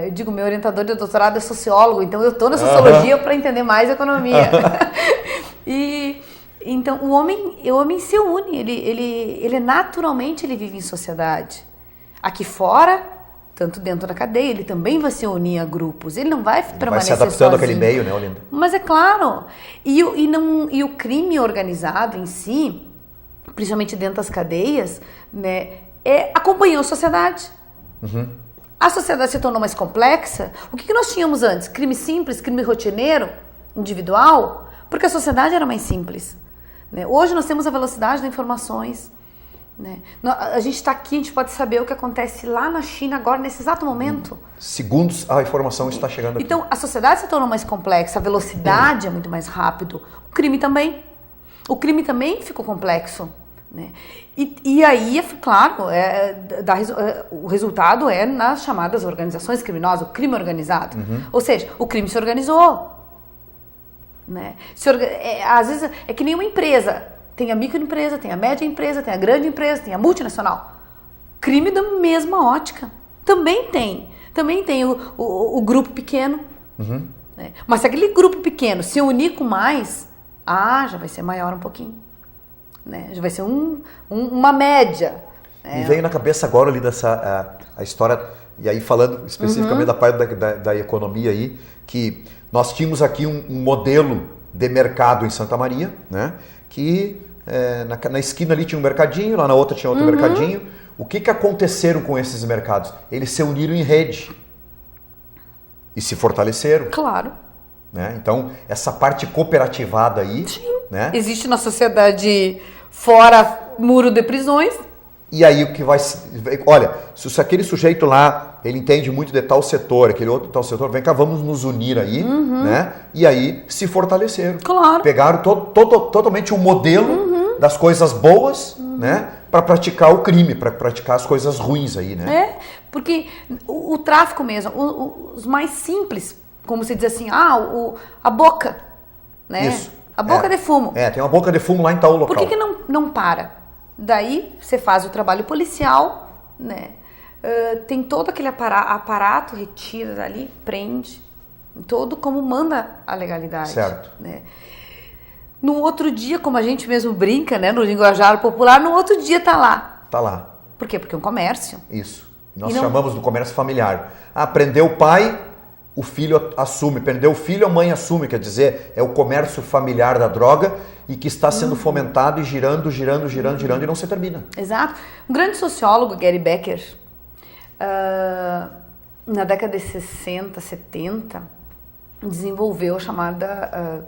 eu digo, meu orientador de doutorado é sociólogo, então eu estou na sociologia para entender mais a economia. Então, o homem se une, ele naturalmente ele vive em sociedade. Aqui fora, tanto dentro da cadeia, ele também vai se unir a grupos, ele não vai permanecer sozinho. Vai se adaptando àquele meio, né, Olinda? Mas é claro, e o crime organizado em si, principalmente dentro das cadeias, né, acompanhou a sociedade. A sociedade se tornou mais complexa. O que nós tínhamos antes? Crime simples, crime rotineiro, individual, porque a sociedade era mais simples. Né? Hoje nós temos a velocidade das informações. Né? A gente está aqui, a gente pode saber o que acontece lá na China agora, nesse exato momento. Segundos a informação está chegando aqui. Então, a sociedade se tornou mais complexa, a velocidade é muito mais rápido. O crime também. O crime também ficou complexo. Né? E aí, claro, o resultado é nas chamadas organizações criminosas, o crime organizado. Ou seja, o crime se organizou. Né? Às vezes é que nem uma empresa. Tem a microempresa, tem a média empresa, tem a grande empresa, tem a multinacional. Crime da mesma ótica. Também tem o grupo pequeno. Né? Mas se aquele grupo pequeno se unir com mais, já vai ser maior um pouquinho. Né? Já vai ser uma média. Me veio na cabeça agora ali a história, e aí falando especificamente da parte da economia aí, que nós tínhamos aqui um modelo de mercado em Santa Maria, né? Que na esquina ali tinha um mercadinho, lá na outra tinha outro mercadinho. O que aconteceram com esses mercados? Eles se uniram em rede e se fortaleceram. Claro. Né? Então, essa parte cooperativada aí... Sim. Né? Existe na sociedade fora muro de prisões. E aí o que vai... Olha, se aquele sujeito lá, ele entende muito de tal setor, aquele outro tal setor, vem cá, vamos nos unir aí, né? E aí se fortaleceram. Claro. Pegaram totalmente o modelo das coisas boas, né? Para praticar o crime, para praticar as coisas ruins aí, né? Porque o tráfico mesmo, os mais simples, como se diz assim, a boca, né? Isso. A boca de fumo. Tem uma boca de fumo lá em tal local. Por que não para? Daí você faz o trabalho policial, né? Tem todo aquele aparato, retira dali, prende, todo como manda a legalidade. Certo. Né? No outro dia, como a gente mesmo brinca, né, no linguajar popular, no outro dia tá lá. Tá lá. Por quê? Porque é um comércio. Isso. Nós chamamos do comércio familiar. Prendeu o pai, o filho assume. Prendeu o filho, a mãe assume. Quer dizer, é o comércio familiar da droga e que está sendo fomentado e girando e não se termina. Exato. Um grande sociólogo, Gary Becker, na década de 60, 70, desenvolveu a chamada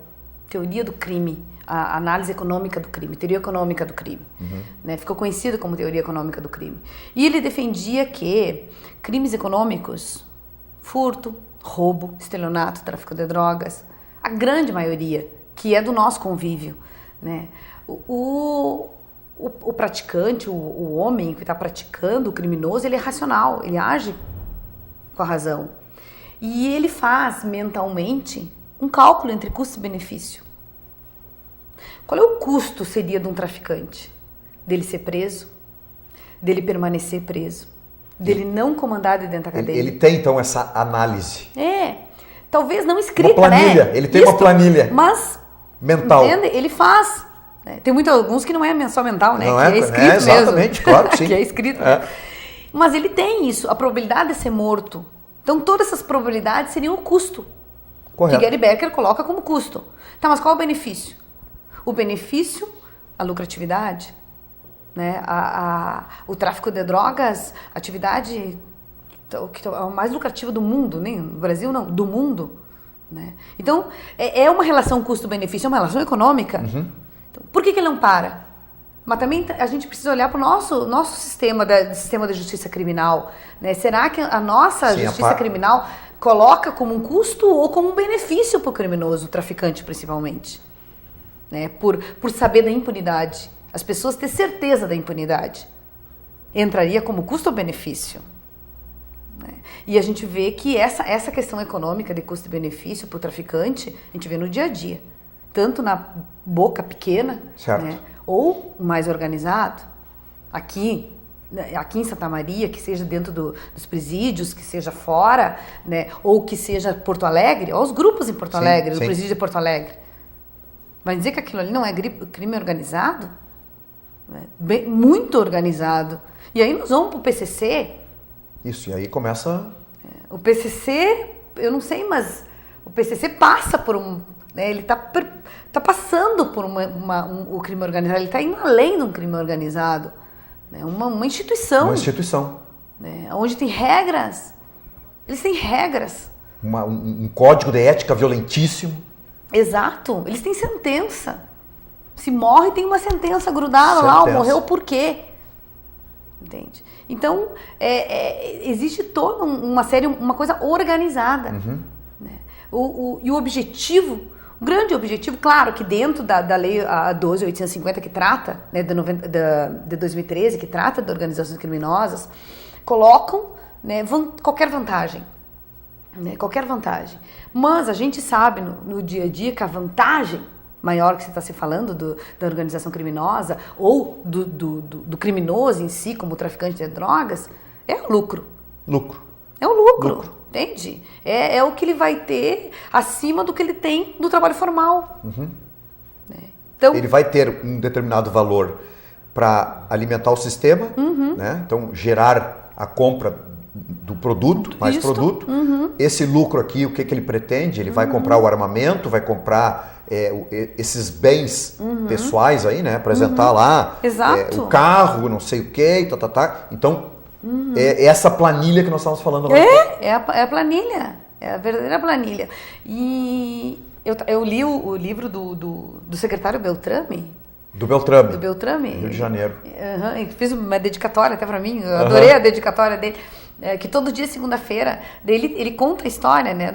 teoria do crime, a análise econômica do crime, teoria econômica do crime. Né? Ficou conhecido como teoria econômica do crime. E ele defendia que crimes econômicos, furto, roubo, estelionato, tráfico de drogas, a grande maioria, que é do nosso convívio, né? O praticante, o homem que está praticando, o criminoso, ele é racional, ele age com a razão. E ele faz mentalmente um cálculo entre custo e benefício. Qual é o custo seria de um traficante? Dele ser preso, dele permanecer preso, dele não comandar de dentro da cadeia. Ele tem, então, essa análise. Talvez não escrita, uma planilha, né? Ele tem uma planilha. Mas, mental. Entende? Ele faz. Né? Tem alguns que não é só mental, né? Não que é escrito exatamente, mesmo. claro que sim. Que é escrito. Né? Mas ele tem isso, a probabilidade de ser morto. Então, todas essas probabilidades seriam o custo. Correto. Que Gary Becker coloca como custo. Tá, mas qual é o benefício? O benefício, a lucratividade, né? O tráfico de drogas, atividade que é a mais lucrativa do mundo, nem no Brasil não, do mundo. Né? Então, é uma relação custo-benefício, é uma relação econômica. Então, por que ele não para? Mas também a gente precisa olhar para o nosso sistema de justiça criminal. Né? Será que a nossa justiça criminal coloca como um custo ou como um benefício para o criminoso, o traficante principalmente? Né? Por saber da impunidade. As pessoas ter certeza da impunidade. Entraria como custo ou benefício? Né? E a gente vê que essa questão econômica de custo e benefício para o traficante, a gente vê no dia a dia. Tanto na boca pequena, né? Ou mais organizado. Aqui em Santa Maria, que seja dentro dos presídios, que seja fora, né? Ou que seja Porto Alegre. Olha os grupos em Porto Alegre, no presídio de Porto Alegre. Vai dizer que aquilo ali não é crime organizado? Né? Muito organizado. E aí nós vamos para o PCC. Isso, e aí começa... O PCC, eu não sei, mas o PCC passa por né, ele está passando por o crime organizado, ele está indo além de um crime organizado. Né, uma instituição. Uma instituição. Né, onde tem regras. Eles têm regras. Um código de ética violentíssimo. Exato. Eles têm sentença. Se morre, tem uma sentença grudada lá, morreu por quê? Entende? Então, existe toda uma coisa organizada. Né? E o objetivo, o grande objetivo, claro que dentro da lei 12.850 que trata, né, de 2013, que trata de organizações criminosas, colocam, né, qualquer vantagem. Né, qualquer vantagem. Mas a gente sabe no dia a dia que a vantagem maior que você está se falando da organização criminosa ou do criminoso em si, como o traficante de drogas, é o lucro. É o lucro. Entende? É o que ele vai ter acima do que ele tem no trabalho formal. Então, ele vai ter um determinado valor para alimentar o sistema, né? Então gerar a compra do produto, mais produto. Esse lucro aqui, o que ele pretende? Ele vai comprar o armamento, vai comprar esses bens pessoais aí, né? Apresentar lá o carro, não sei o que, Então, é essa planilha que nós estávamos falando agora. É a planilha, é a verdadeira planilha. E eu li o livro do secretário Beltrame. Do Beltrame. Do Beltrame. Rio de Janeiro. Fiz uma dedicatória até para mim, eu adorei a dedicatória dele. Que todo dia, segunda-feira, ele conta a história, né,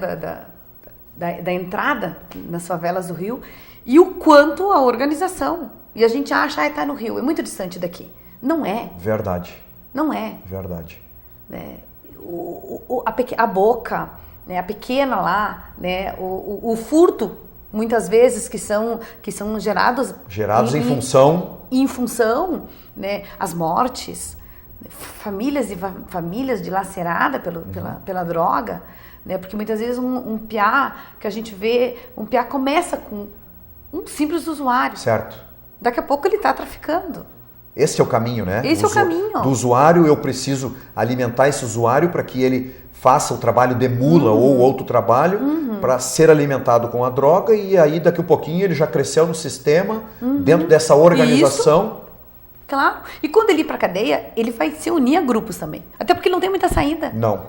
da entrada nas favelas do Rio e o quanto a organização. E a gente acha, tá no Rio, é muito distante daqui. Não é. Verdade. Não é. Verdade. Né? A boca, né, a pequena lá, né, o furto, muitas vezes, que são gerados em função, né, as mortes, famílias dilaceradas pela droga, né, porque muitas vezes um piá que a gente vê, um piá começa com um simples usuário. Certo. Daqui a pouco ele está traficando. Esse é o caminho, né? Esse é o caminho. Do usuário, eu preciso alimentar esse usuário para que ele faça o trabalho de mula ou outro trabalho para ser alimentado com a droga e aí daqui a pouquinho ele já cresceu no sistema, dentro dessa organização. Claro. E quando ele ir para a cadeia, ele vai se unir a grupos também. Até porque ele não tem muita saída. Não.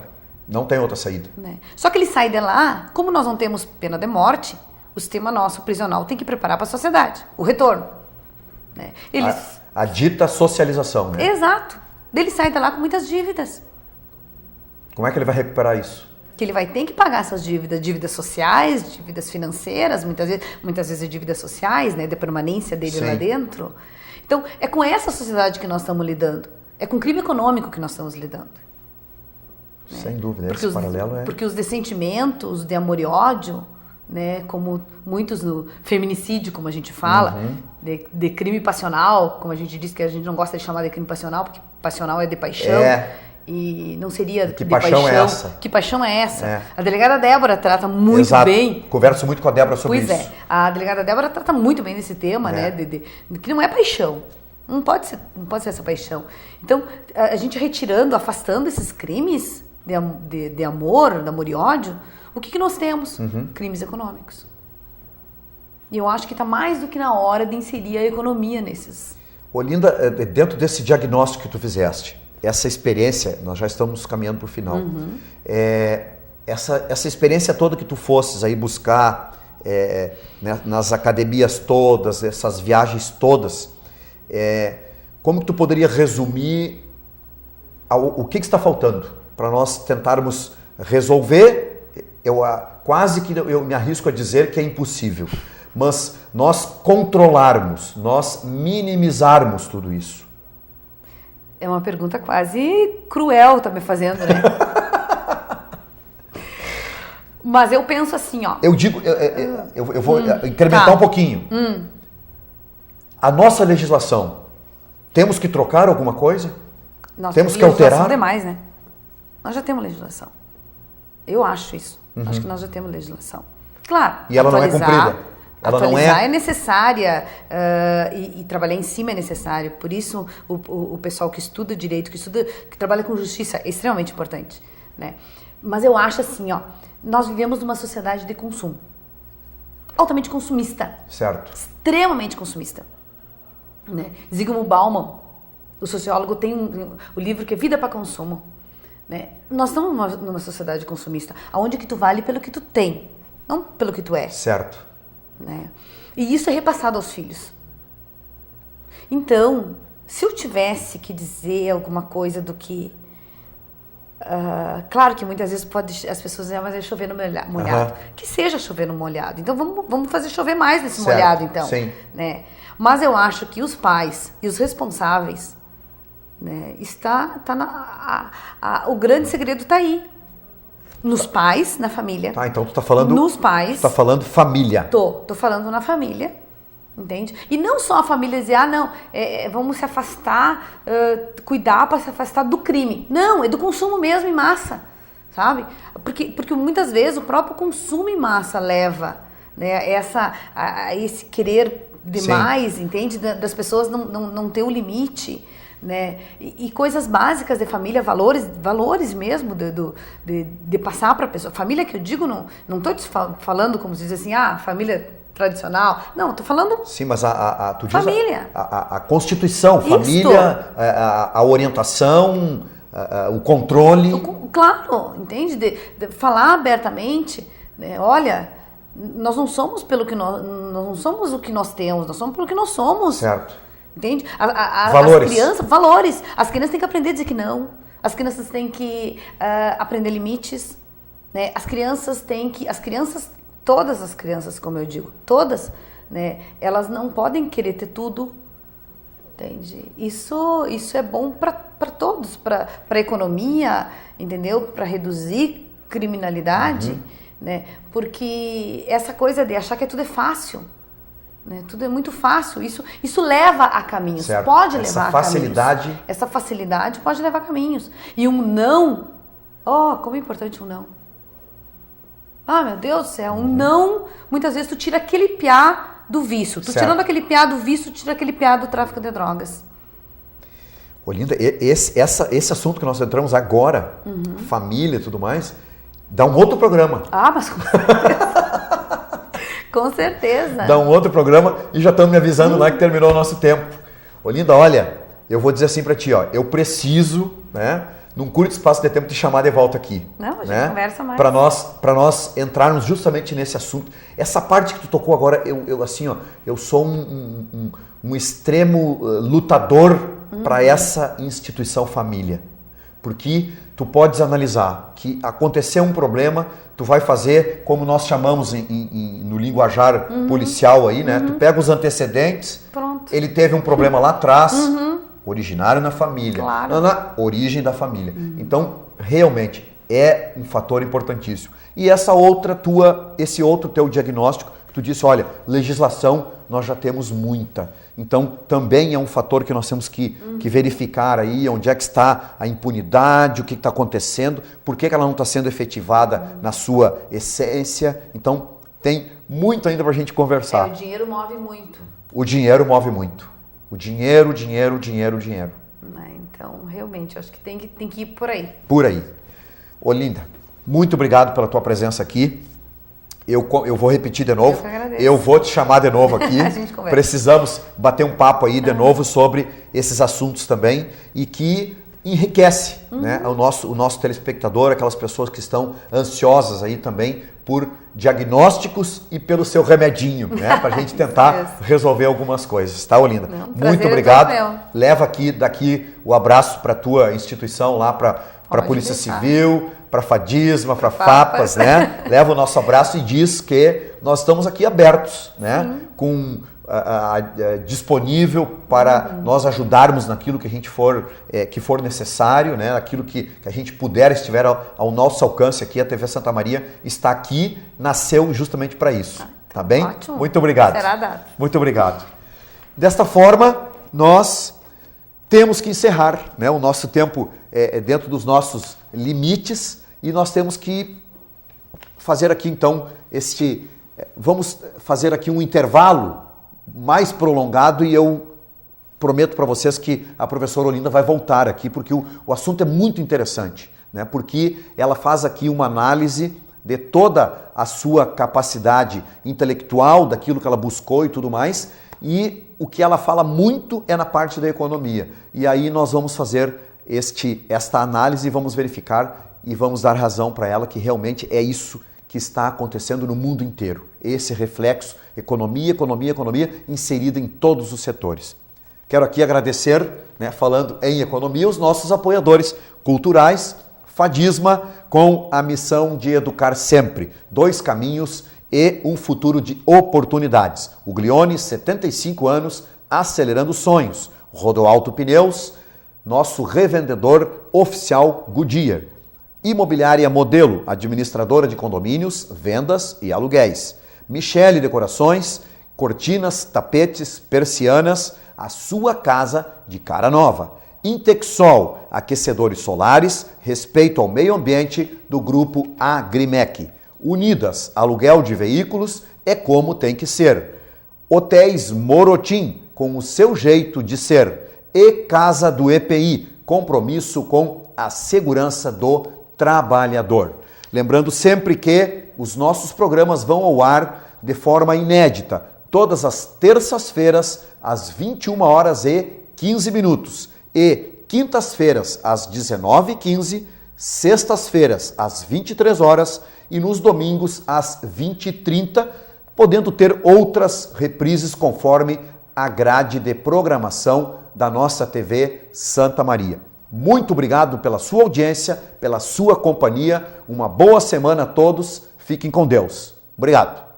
Não tem outra saída. Né? Só que ele sai de lá, como nós não temos pena de morte, o sistema nosso prisional tem que preparar para a sociedade, o retorno. Né? A dita socialização, né? Exato. Ele sai de lá com muitas dívidas. Como é que ele vai recuperar isso? Que ele vai ter que pagar essas dívidas sociais, dívidas financeiras, muitas vezes dívidas sociais, né, de permanência dele Sim. lá dentro. Então, é com essa sociedade que nós estamos lidando. É com o crime econômico que nós estamos lidando. Sem dúvida, Porque esse paralelo é... Porque os dessentimentos de amor e ódio, né, como muitos no feminicídio, como a gente fala, de crime passional, como a gente diz que a gente não gosta de chamar de crime passional, porque passional é de paixão. E não seria que de paixão é essa? Que paixão é essa? A delegada Débora trata muito Exato. Bem. Converso muito com a Débora sobre isso. Pois é, a delegada Débora trata muito bem desse tema, né? Que não é paixão. Não pode ser essa paixão. Então, a gente retirando, afastando esses crimes de amor e ódio, o que nós temos? Crimes econômicos. E eu acho que está mais do que na hora de inserir a economia nesses. Olinda, dentro desse diagnóstico que tu fizeste, essa experiência, nós já estamos caminhando para o final, essa experiência toda que tu fosses aí buscar né, nas academias todas, essas viagens todas, como que tu poderia resumir o que está faltando para nós tentarmos resolver? Quase que eu me arrisco a dizer que é impossível, mas nós controlarmos, nós minimizarmos tudo isso. É uma pergunta quase cruel, tá me fazendo, né? Mas eu penso assim, ó. Eu digo, eu vou incrementar um pouquinho. A nossa legislação, temos que trocar alguma coisa? Nós temos que alterar? Demais, né? Nós já temos legislação. Eu acho isso. Acho que nós já temos legislação. Claro. E ela não é cumprida. Atualizar é necessária e trabalhar em cima é necessário. Por isso, o pessoal que estuda direito, que trabalha com justiça, é extremamente importante. Né? Mas eu acho assim, ó, nós vivemos numa sociedade de consumo. Altamente consumista. Certo. Extremamente consumista. Né? Zygmunt Bauman, o sociólogo, tem o livro que é Vida para Consumo. Né? Nós estamos numa sociedade consumista, onde que tu vale pelo que tu tem, não pelo que tu é. Certo. Né? E isso é repassado aos filhos. Então, se eu tivesse que dizer alguma coisa do que... claro que muitas vezes as pessoas dizem, mas é chover no molhado. Que seja chover no molhado. Então, vamos fazer chover mais nesse molhado, então. Sim. Né? Mas eu acho que os pais e os responsáveis, né, o grande segredo está aí. Nos pais, na família. Tá, então tu tá falando... Nos pais. Tu tá falando família. Tô falando na família, entende? E não só a família dizer, vamos se afastar, cuidar para se afastar do crime. Não, é do consumo mesmo em massa, sabe? Porque muitas vezes o próprio consumo em massa leva, né, a esse querer demais, entende? Das pessoas não ter o limite. Né? E coisas básicas de família, valores mesmo de passar para a pessoa. Família que eu digo, não estou falando como se diz assim, família tradicional. Não, estou falando... Sim, mas tu diz família. A constituição, família, a orientação, o controle. Claro, entende? De falar abertamente, né? Olha, nós não somos nós não somos o que nós temos, nós somos pelo que nós somos. Certo. Entende? Valores. As crianças, valores. As crianças têm que aprender a dizer que não. As crianças têm que aprender limites. Né? Todas as crianças, como eu digo, todas, né? Elas não podem querer ter tudo. Entende? Isso é bom para todos, para a economia, entendeu? Para reduzir criminalidade, né? Porque essa coisa de achar que tudo é fácil. Né? Tudo é muito fácil, isso leva a caminhos, certo. Pode levar a facilidade... caminhos. Essa facilidade pode levar a caminhos. E um não, como é importante um não. Meu Deus do céu, um não, muitas vezes tu tira aquele piá do vício. Tu tirando aquele piá do vício, tu tira aquele piá do tráfico de drogas. Olinda, esse assunto que nós entramos agora, família e tudo mais, dá um outro programa. Mas com certeza. Com certeza. Dá um outro programa e já estamos me avisando lá que terminou o nosso tempo. Olinda, olha, eu vou dizer assim para ti, eu preciso, né, num curto espaço de tempo, te chamar de volta aqui. Não, a gente conversa mais. Para nós entrarmos justamente nesse assunto. Essa parte que tu tocou agora, eu sou um extremo lutador para essa instituição família. Porque tu podes analisar que aconteceu um problema, tu vai fazer, como nós chamamos no linguajar policial aí, né? Tu pega os antecedentes, pronto. Ele teve um problema lá atrás, originário na família, claro. na origem da família. Então, realmente, é um fator importantíssimo. E esse outro teu diagnóstico, tu disse, olha, legislação nós já temos muita. Então, também é um fator que nós temos que verificar aí, onde é que está a impunidade, o que está acontecendo, por que ela não está sendo efetivada na sua essência. Então, tem muito ainda para a gente conversar. O dinheiro move muito. O dinheiro move muito. O dinheiro. Então, realmente, eu acho que tem que ir por aí. Por aí. Olinda, muito obrigado pela tua presença aqui. Eu vou repetir de novo. Eu vou te chamar de novo aqui. A gente conversa. Precisamos bater um papo aí de novo sobre esses assuntos também e que enriquece, né, o nosso telespectador, aquelas pessoas que estão ansiosas aí também por diagnósticos e pelo seu remedinho, né, para a gente tentar resolver algumas coisas, tá, Olinda? Muito obrigado. Leva daqui o abraço para a tua instituição lá, para a Polícia Civil, para a Fadisma, para a FAPAS, né? Leva o nosso abraço e diz que nós estamos aqui abertos, né? Disponível para nós ajudarmos naquilo que a gente que for necessário, né? Aquilo que a gente puder, estiver ao nosso alcance aqui. A TV Santa Maria está aqui, nasceu justamente para isso, tá bem? Ótimo. Muito obrigado. Será dado. Muito obrigado. Desta forma, nós temos que encerrar, né? O nosso tempo é dentro dos nossos limites e nós temos que fazer aqui então vamos fazer aqui um intervalo mais prolongado e eu prometo para vocês que a professora Olinda vai voltar aqui porque o assunto é muito interessante, né? Porque ela faz aqui uma análise de toda a sua capacidade intelectual, daquilo que ela buscou e tudo mais, e o que ela fala muito é na parte da economia. E aí nós vamos fazer esta análise e vamos verificar e vamos dar razão para ela que realmente é isso que está acontecendo no mundo inteiro. Esse reflexo, economia, inserida em todos os setores. Quero aqui agradecer, né, falando em economia, os nossos apoiadores culturais, Fadisma, com a missão de educar sempre. 2 caminhos e um futuro de oportunidades. O Glione, 75 anos, acelerando sonhos. Rodoalto Pneus, nosso revendedor oficial Goodyear. Imobiliária Modelo, administradora de condomínios, vendas e aluguéis. Michele Decorações, cortinas, tapetes, persianas, a sua casa de cara nova. Intexol, aquecedores solares, respeito ao meio ambiente do grupo Agrimec. Unidas, aluguel de veículos é como tem que ser. Hotéis Morotim, com o seu jeito de ser. E Casa do EPI, compromisso com a segurança do trabalhador. Lembrando sempre que os nossos programas vão ao ar de forma inédita, todas as terças-feiras, às 21h15, e quintas-feiras, às 19h15, sextas-feiras, às 23h, e nos domingos, às 20h30, podendo ter outras reprises conforme a grade de programação da nossa TV Santa Maria. Muito obrigado pela sua audiência, pela sua companhia. Uma boa semana a todos. Fiquem com Deus. Obrigado.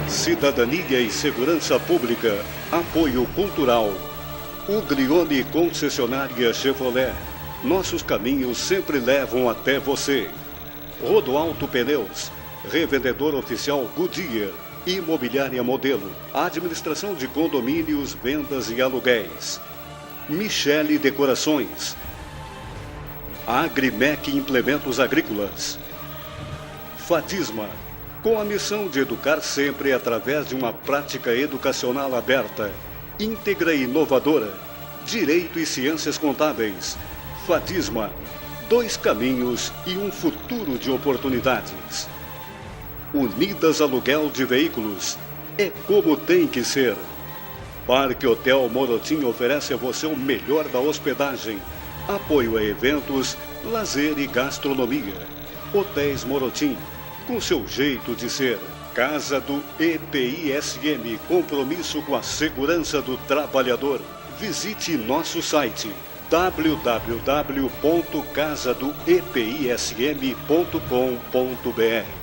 Cidadania e Segurança Pública. Apoio Cultural. Glione Concessionária Chevrolet. Nossos caminhos sempre levam até você. Rodoalto Pneus. Revendedor oficial Goodyear. Imobiliária Modelo. Administração de condomínios, vendas e aluguéis. Michele Decorações. Agrimec Implementos Agrícolas. Fadisma. com a missão de educar sempre através de uma prática educacional aberta, íntegra e inovadora. Direito e Ciências Contábeis. Fatisma. 2 caminhos e um futuro de oportunidades. Unidas Aluguel de Veículos. É como tem que ser. Parque Hotel Morotim oferece a você o melhor da hospedagem. Apoio a eventos, lazer e gastronomia. Hotéis Morotim, com seu jeito de ser. Casa do EPISM, compromisso com a segurança do trabalhador. Visite nosso site www.casadoepism.com.br.